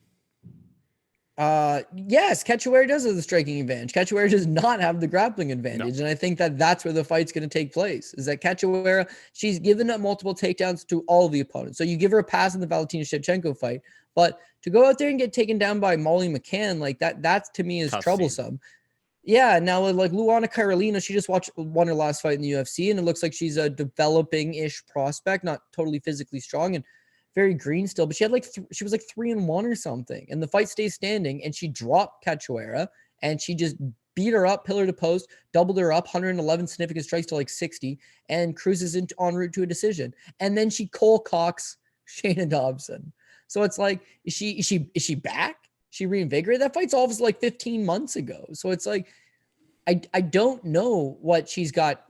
Yes, Cachoeira does have the striking advantage. Cachoeira does not have the grappling advantage. No. And I think that that's where the fight's going to take place, is that Cachoeira, she's given up multiple takedowns to all the opponents. So you give her a pass in the Valentina Shevchenko fight, but to go out there and get taken down by Molly McCann, like that to me is Tough troublesome. scene. Yeah, now like Luana Carolina, she just won her last fight in the UFC, and it looks like she's a developing-ish prospect, not totally physically strong and very green still, but she had she was like 3-1 or something, and the fight stays standing, and she dropped Cachoeira, and she just beat her up pillar to post, doubled her up, 111 significant strikes to like 60, and cruises into en route to a decision, and then she Cole Cox Shayna Dobson. So it's like, is she back? She reinvigorated? That fight's all like 15 months ago. So it's like, I don't know what she's got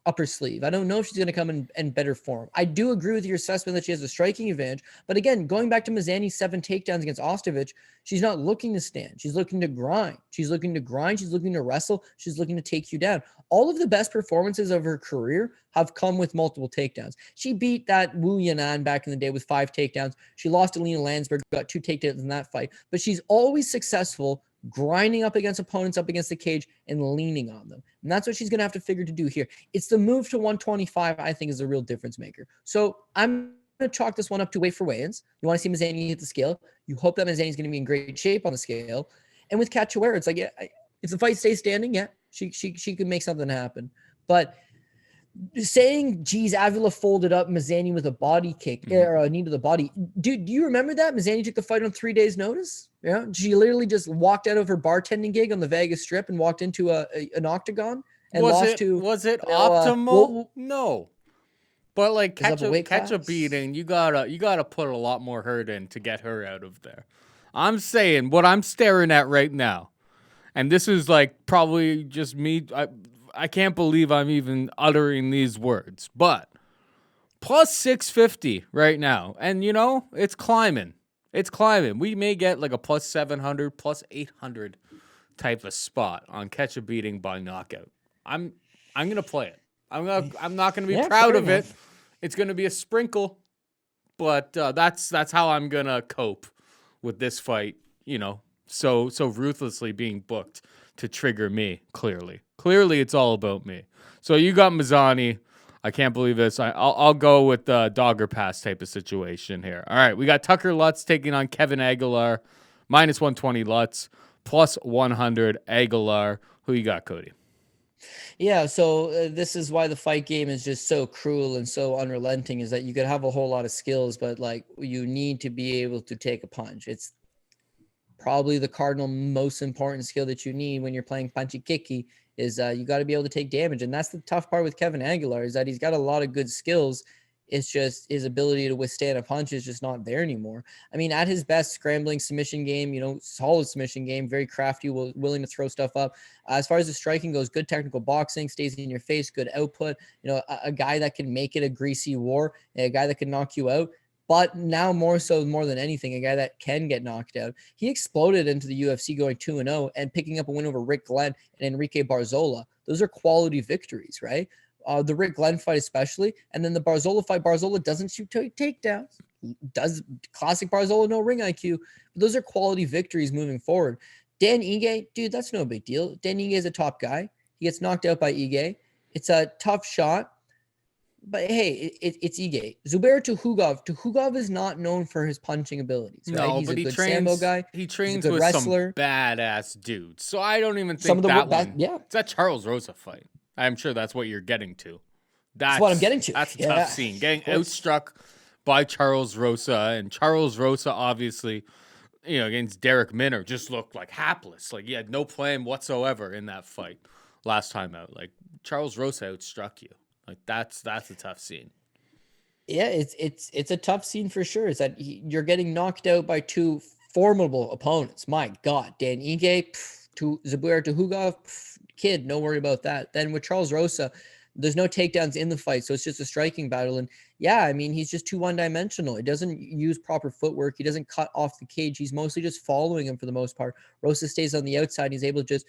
up her sleeve. I don't know if she's going to come in better form. I do agree with your assessment that she has a striking advantage. But again, going back to Mazany's 7 takedowns against Ostovich, she's not looking to stand. She's looking to grind. She's looking to wrestle. She's looking to take you down. All of the best performances of her career have come with multiple takedowns. She beat that Wu Yanan back in the day with 5 takedowns. She lost to Lena Landsberg, got 2 takedowns in that fight. But she's always successful grinding up against opponents up against the cage and leaning on them. And that's what she's going to have to figure to do here. It's the move to 125, I think, is a real difference maker. So I'm going to chalk this one up to wait for weigh-ins. You want to see Mazany hit the scale. You hope that Mazany is going to be in great shape on the scale. And with Cachoeira, it's like, yeah, if the fight stays standing, yeah, she could make something happen. But saying, geez, Avila folded up Mazany with a body kick or a knee to the body. Do you remember that? Mazany took the fight on 3 days' notice. Yeah, she literally just walked out of her bartending gig on the Vegas Strip and walked into an octagon and Was it optimal? No. But like catch a beating, you gotta put a lot more hurt in to get her out of there. I'm saying what I'm staring at right now, and this is like probably just me. I can't believe I'm even uttering these words, but plus 650 right now, and it's climbing. It's climbing. We may get like a plus 700, plus 800 type of spot on catch a beating by knockout. I'm gonna play it. I'm not gonna be proud of it. It's gonna be a sprinkle, but that's how I'm gonna cope with this fight. So ruthlessly being booked to trigger me. Clearly, it's all about me. So you got Mazany. I can't believe this. I'll go with the dogger pass type of situation here. All right, we got Tucker Lutz taking on Kevin Aguilar, minus 120 Lutz, plus 100 Aguilar. Who you got, Cody? Yeah, so this is why the fight game is just so cruel and so unrelenting, is that you could have a whole lot of skills, but like you need to be able to take a punch. It's probably the cardinal most important skill that you need when you're playing punchy kicky is you got to be able to take damage. And that's the tough part with Kevin Aguilar, is that he's got a lot of good skills. It's just his ability to withstand a punch is just not there anymore. I mean, at his best, scrambling submission game, solid submission game, very crafty, willing to throw stuff up. As far as the striking goes, good technical boxing, stays in your face, good output. A guy that can make it a greasy war, a guy that can knock you out. But now more than anything, a guy that can get knocked out. He exploded into the UFC going 2-0 and picking up a win over Rick Glenn and Enrique Barzola. Those are quality victories, right? The Rick Glenn fight especially. And then the Barzola fight, Barzola doesn't shoot takedowns. Does classic Barzola, no ring IQ. But those are quality victories moving forward. Dan Ige, dude, that's no big deal. Dan Ige is a top guy. He gets knocked out by Ige. It's a tough shot. But hey, it's Ige. Zubair Tukhugov is not known for his punching abilities, right? No, He's but a good sambo guy. He trains with wrestler. Some badass dudes. So I don't even think it's that Charles Rosa fight. I'm sure that's what you're getting to. That's what I'm getting to. That's a tough scene. Getting outstruck by Charles Rosa, and Charles Rosa obviously, against Derek Minner just looked like hapless. Like he had no plan whatsoever in that fight last time out. Like Charles Rosa outstruck you. Like that's a tough scene. Yeah, it's a tough scene for sure. Is that you're getting knocked out by two formidable opponents. My God, Dan Ige, to Zubair to Hugov, kid, no worry about that. Then with Charles Rosa, there's no takedowns in the fight, so it's just a striking battle. And yeah, I mean, he's just too one-dimensional. He doesn't use proper footwork. He doesn't cut off the cage. He's mostly just following him for the most part. Rosa stays on the outside. He's able to just,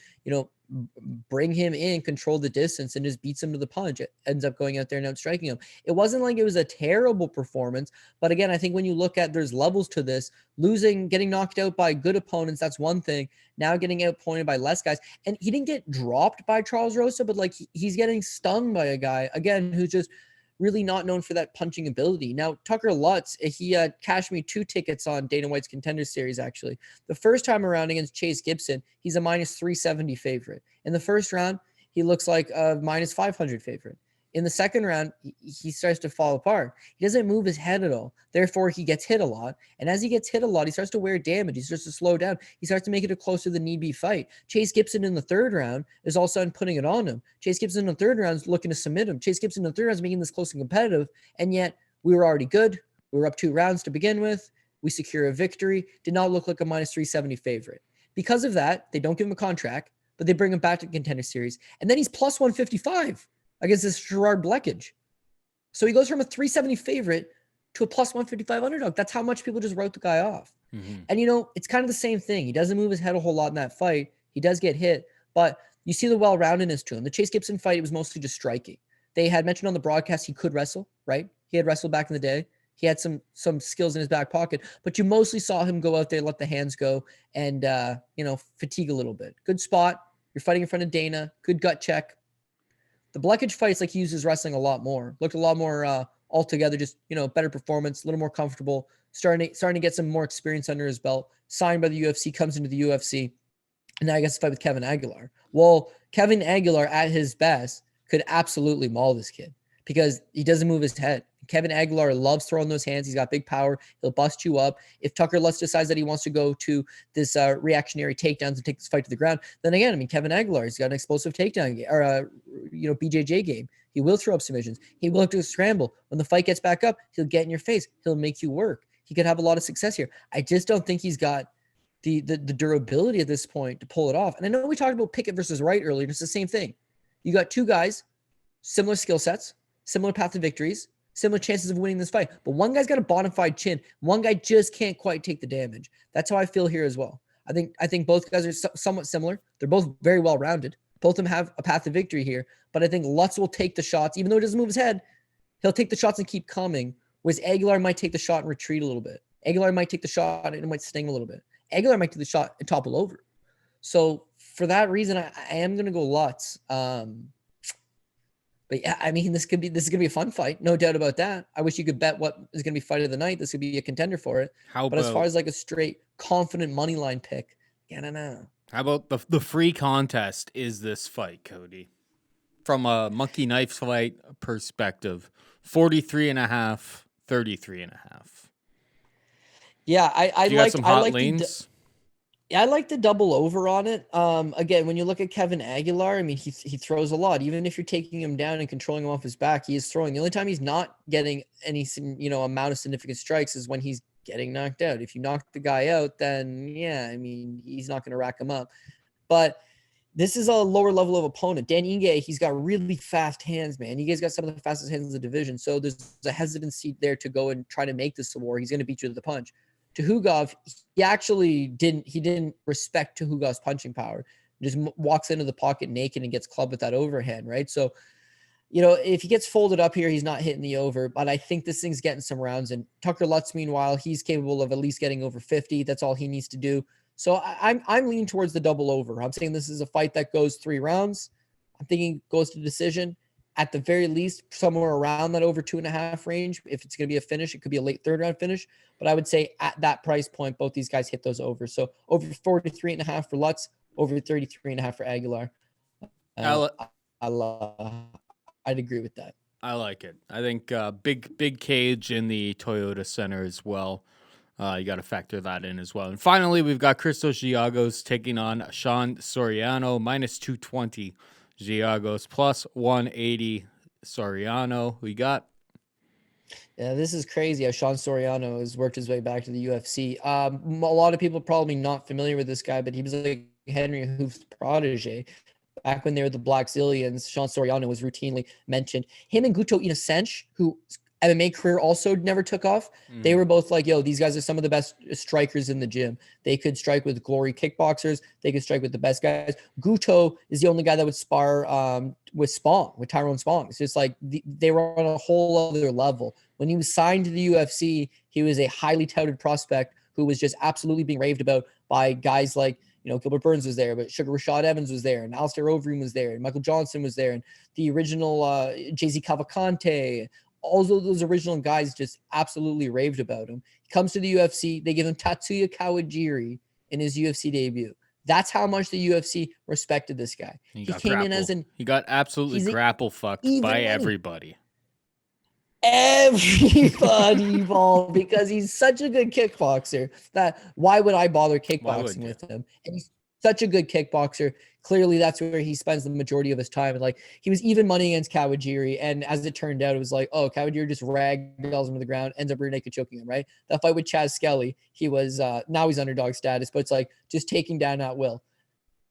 bring him in, control the distance, and just beats him to the punch. It ends up going out there and out striking him. It wasn't like it was a terrible performance, but again, I think when you look at, there's levels to this. Losing, getting knocked out by good opponents, that's one thing. Now getting outpointed by less guys, and he didn't get dropped by Charles Rosa, but like he's getting stung by a guy again who's just really not known for that punching ability. Now, Tucker Lutz, he cashed me 2 tickets on Dana White's Contender Series, actually. The first time around against Chase Gibson, he's a minus 370 favorite. In the first round, he looks like a minus 500 favorite. In the second round, he starts to fall apart. He doesn't move his head at all. Therefore, he gets hit a lot. And as he gets hit a lot, he starts to wear damage. He starts to slow down. He starts to make it a closer than need be fight. Chase Gibson in the third round is all of a sudden putting it on him. Chase Gibson in the third round is looking to submit him. Chase Gibson in the third round is making this close and competitive. And yet, we were already good. We were up 2 rounds to begin with. We secure a victory. Did not look like a minus 370 favorite. Because of that, they don't give him a contract, but they bring him back to the Contender Series. And then he's plus 155 against this Gerard Bleckage. So he goes from a 370 favorite to a plus 155 underdog. That's how much people just wrote the guy off. Mm-hmm. And, it's kind of the same thing. He doesn't move his head a whole lot in that fight. He does get hit, but you see the well-roundedness to him. The Chase Gibson fight, it was mostly just striking. They had mentioned on the broadcast he could wrestle, right? He had wrestled back in the day. He had some skills in his back pocket, but you mostly saw him go out there, let the hands go, and, fatigue a little bit. Good spot. You're fighting in front of Dana. Good gut check. The Bleckage fights, like, he uses wrestling a lot more. Looked a lot more altogether, just, better performance, a little more comfortable, starting to get some more experience under his belt. Signed by the UFC, comes into the UFC, and now he gets to fight with Kevin Aguilar. Well, Kevin Aguilar at his best could absolutely maul this kid because he doesn't move his head. Kevin Aguilar loves throwing those hands. He's got big power. He'll bust you up. If Tucker Lutz decides that he wants to go to this reactionary takedowns and take this fight to the ground, then again, Kevin Aguilar, he's got an explosive takedown game, or BJJ game. He will throw up submissions. He will do a scramble. When the fight gets back up, he'll get in your face. He'll make you work. He could have a lot of success here. I just don't think he's got the durability at this point to pull it off. And I know we talked about Pickett versus Wright earlier. It's the same thing. You got 2 guys, similar skill sets, similar path to victories, similar chances of winning this fight. But one guy's got a bona fide chin. One guy just can't quite take the damage. That's how I feel here as well. I think both guys are somewhat similar. They're both very well-rounded. Both of them have a path to victory here. But I think Lutz will take the shots. Even though he doesn't move his head, he'll take the shots and keep coming. Whereas Aguilar might take the shot and retreat a little bit. Aguilar might take the shot and it might sting a little bit. Aguilar might take the shot and topple over. So for that reason, I am going to go Lutz. But yeah, this is gonna be a fun fight, no doubt about that. I wish you could bet what is gonna be fight of the night. This could be a contender for it. But as far as like a straight confident money line pick, I don't know. How about the free contest is this fight, Cody? From a monkey knife fight perspective, 43.5, 33.5. Yeah, I like some hot lanes. I like the double over on it. Again, when you look at Kevin Aguilar, he throws a lot. Even if you're taking him down and controlling him off his back, he is throwing. The only time he's not getting any, amount of significant strikes is when he's getting knocked out. If you knock the guy out, then yeah, he's not going to rack him up. But this is a lower level of opponent. Dan Ige, he's got really fast hands, man. Ige's got some of the fastest hands in the division. So there's a hesitancy there to go and try to make this a war. He's going to beat you to the punch. Tuhugov, he actually didn't respect Tuhugov's punching power. He just walks into the pocket naked and gets clubbed with that overhand, right? So, if he gets folded up here, he's not hitting the over, but I think this thing's getting some rounds. And Tucker Lutz, meanwhile, he's capable of at least getting over 50. That's all he needs to do. So I'm leaning towards the double over. I'm saying this is a fight that goes 3 rounds. I'm thinking goes to decision. At the very least, somewhere around that over 2.5 range. If it's going to be a finish, it could be a late 3rd round finish. But I would say at that price point, both these guys hit those over. So over 43.5 for Lutz, over 33.5 for Aguilar. I'd agree with that. I like it. I think big cage in the Toyota Center as well. You got to factor that in as well. And finally, we've got Christos Giagos taking on Sean Soriano, minus 220. Giagos plus 180. Soriano, who you got? Yeah, this is crazy how Sean Soriano has worked his way back to the UFC. A lot of people probably not familiar with this guy, but he was like Henry Hooft's protege. Back when they were the Black Zillions, Sean Soriano was routinely mentioned. Him and Guto Inasench, who MMA career also never took off, they were both like, yo, these guys are some of the best strikers in the gym. They could strike with glory kickboxers. They could strike with the best guys. Guto is the only guy that would spar with Tyrone Spong. It's just like they were on a whole other level. When he was signed to the UFC, he was a highly touted prospect who was just absolutely being raved about by guys like, Gilbert Burns was there, but Sugar Rashad Evans was there, and Alistair Overeem was there, and Michael Johnson was there, and the original Jay-Z Cavalcante. All of those original guys just absolutely raved about him. He comes to the UFC. They give him Tatsuya Kawajiri in his UFC debut. That's how much the UFC respected this guy. He came in as he got absolutely grapple fucked by everybody. Everybody involved, because he's such a good kickboxer that why would I bother kickboxing with him? And he's such a good kickboxer. Clearly, that's where he spends the majority of his time. And like, he was even money against Kawajiri. And as it turned out, it was like, oh, Kawajiri just ragdolls him to the ground, ends up rear naked choking him, right? That fight with Chaz Skelly, he was, now he's underdog status, but it's like just taking down at will.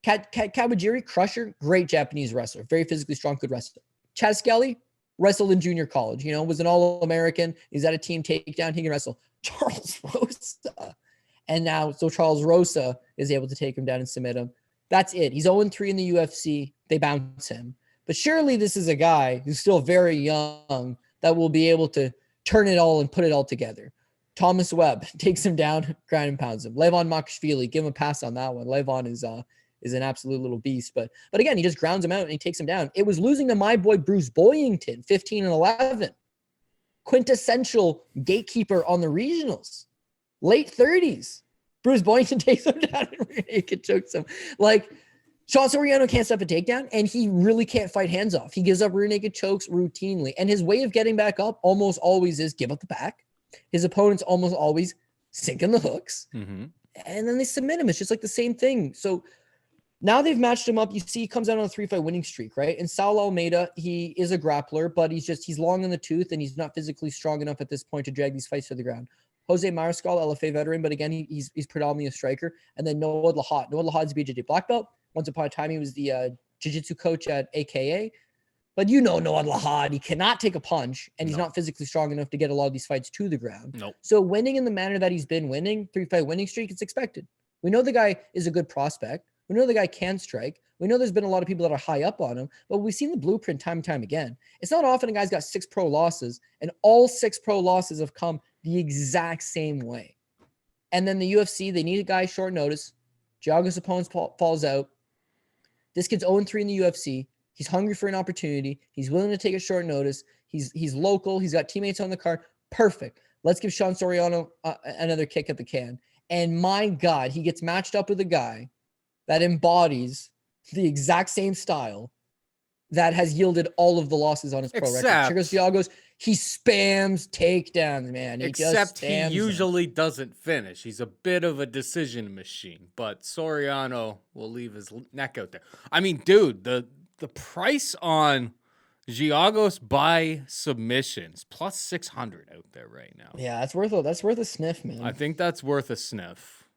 Kawajiri, crusher, great Japanese wrestler, very physically strong, good wrestler. Chaz Skelly, wrestled in junior college, was an All-American. He's at a team takedown. He can wrestle. Charles Rosa. And now, so Charles Rosa is able to take him down and submit him. That's it. He's 0-3 in the UFC. They bounce him. But surely this is a guy who's still very young that will be able to turn it all and put it all together. Thomas Webb takes him down, ground and pounds him. Levon Makashvili, give him a pass on that one. Levon is an absolute little beast. But again, he just grounds him out and he takes him down. It was losing to my boy Bruce Boyington, 15-11. Quintessential gatekeeper on the regionals. Late 30s. Bruce Boyington takes him down and rear naked chokes him. Like, Sean Soriano can't stop a takedown, and he really can't fight hands off. He gives up rear naked chokes routinely. And his way of getting back up almost always is give up the back. His opponents almost always sink in the hooks. Mm-hmm. And then they submit him. It's just like the same thing. So now they've matched him up. You see he comes out on a 3-fight winning streak, right? And Saul Almeida, he is a grappler, but he's long in the tooth, and he's not physically strong enough at this point to drag these fights to the ground. Jose Mariscal, LFA veteran, but again, he's predominantly a striker. And then Noah Lahad. Noah Lahad's a BJJ black belt. Once upon a time, he was the jiu-jitsu coach at AKA. But Noah Lahad, he cannot take a punch, and he's not physically strong enough to get a lot of these fights to the ground. Nope. So winning in the manner that he's been winning, 3-fight winning streak, it's expected. We know the guy is a good prospect. We know the guy can strike. We know there's been a lot of people that are high up on him, but we've seen the blueprint time and time again. It's not often a guy's got 6 pro losses, and all 6 pro losses have come the exact same way. And then the UFC, they need a guy short notice. Giagos' opponent falls out. This kid's 0-3 in the UFC. He's hungry for an opportunity. He's willing to take a short notice. He's local. He's got teammates on the card. Perfect. Let's give Sean Soriano another kick at the can. And my God, he gets matched up with a guy that embodies the exact same style that has yielded all of the losses on his pro record. Giagos, he spams takedowns, man. He usually doesn't finish. He's a bit of a decision machine, but Soriano will leave his neck out there. I mean, dude, the price on Giagos by submissions plus 600 out there right now. Yeah, that's worth a sniff, man. I think that's worth a sniff,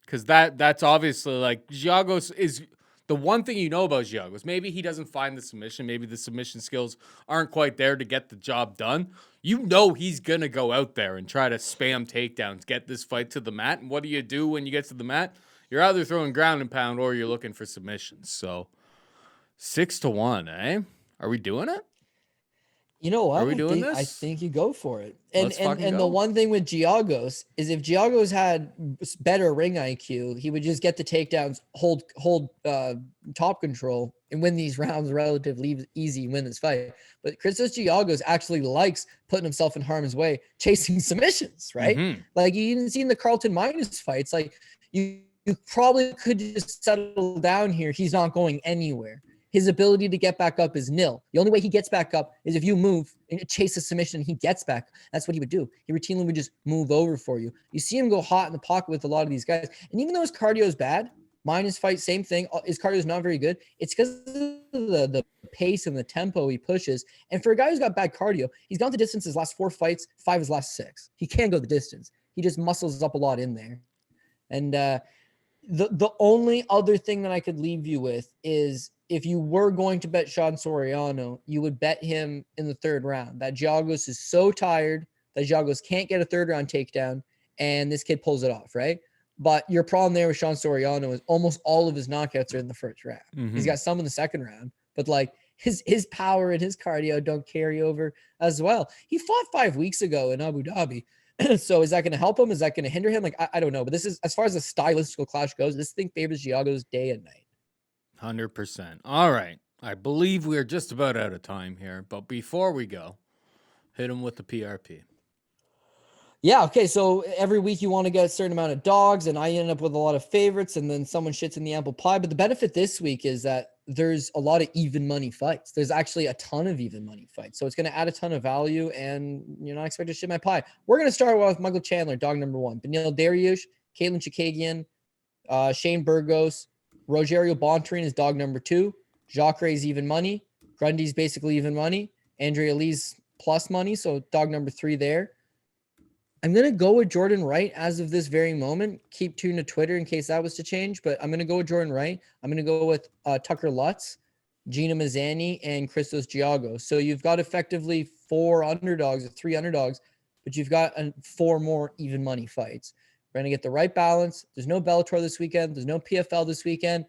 because that's obviously like Giagos is. The one thing you know about Giagos, maybe he doesn't find the submission. Maybe the submission skills aren't quite there to get the job done. He's going to go out there and try to spam takedowns, get this fight to the mat. And what do you do when you get to the mat? You're either throwing ground and pound or you're looking for submissions. So 6-1, eh? Are we doing it? You know what? Are we doing this? I think you go for it. And the one thing with Giagos is if Giagos had better ring IQ, he would just get the takedowns, hold top control, and win these rounds relatively easy, win this fight. But Christos Giagos actually likes putting himself in harm's way, chasing submissions, right? Mm-hmm. Like, you even seen the Carlton Minus fights. Like, you probably could just settle down here. He's not going anywhere. His ability to get back up is nil. The only way he gets back up is if you move and chase a submission and he gets back. That's what he would do. He routinely would just move over for you. You see him go hot in the pocket with a lot of these guys. And even though his cardio is bad, Mine is fight, same thing. His cardio is not very good. It's because of the pace and the tempo he pushes. And for a guy who's got bad cardio, he's gone the distance his last 4 fights, 5 his last 6. He can go the distance. He just muscles up a lot in there. And the only other thing that I could leave you with is if you were going to bet Sean Soriano, you would bet him in the 3rd round. That Giagos is so tired that Giagos can't get a 3rd round takedown, and this kid pulls it off, right? But your problem there with Sean Soriano is almost all of his knockouts are in the 1st round. Mm-hmm. He's got some in the 2nd round, but like his power and his cardio don't carry over as well. He fought 5 weeks ago in Abu Dhabi. So is that going to help him? Is that going to hinder him? Like, I don't know. But this is, as far as the stylistical clash goes, this thing favors Giagos day and night. 100%. All right. I believe we're just about out of time here. But before we go, hit him with the PRP. Yeah, okay, so every week you want to get a certain amount of dogs, and I end up with a lot of favorites, and then someone shits in the apple pie. But the benefit this week is that there's a lot of even money fights. There's actually a ton of even money fights. So it's going to add a ton of value, and you're not expected to shit my pie. We're going to start with Michael Chandler, dog number 1. Beneil Dariush, Caitlin Chookagian, Shane Burgos, Rogerio Bontorin is dog number 2. Jacque's even money. Grundy's basically even money. Andrea Lee's plus money, so dog number 3 there. I'm going to go with Jordan Wright as of this very moment. Keep tuned to Twitter in case that was to change, but I'm going to go with Jordan Wright. I'm going to go with Tucker Lutz, Gina Mazany, and Christos Giagos. So you've got effectively 4 underdogs or 3 underdogs, but you've got 4 more even money fights. We're going to get the right balance. There's no Bellator this weekend. There's no PFL this weekend.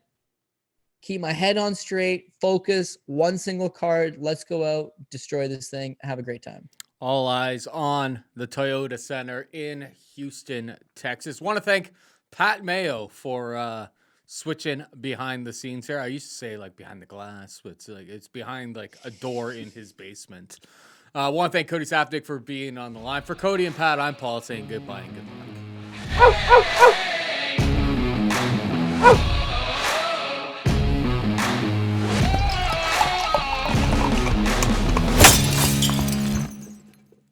Keep my head on straight, focus, one single card. Let's go out, destroy this thing, have a great time. All eyes on the Toyota Center in Houston, Texas. Want to thank Pat Mayo for switching behind the scenes here. I used to say like behind the glass, but it's behind like a door in his basement. Want to thank Cody Saftic for being on the line. For Cody and Pat, I'm Paul saying goodbye and good luck.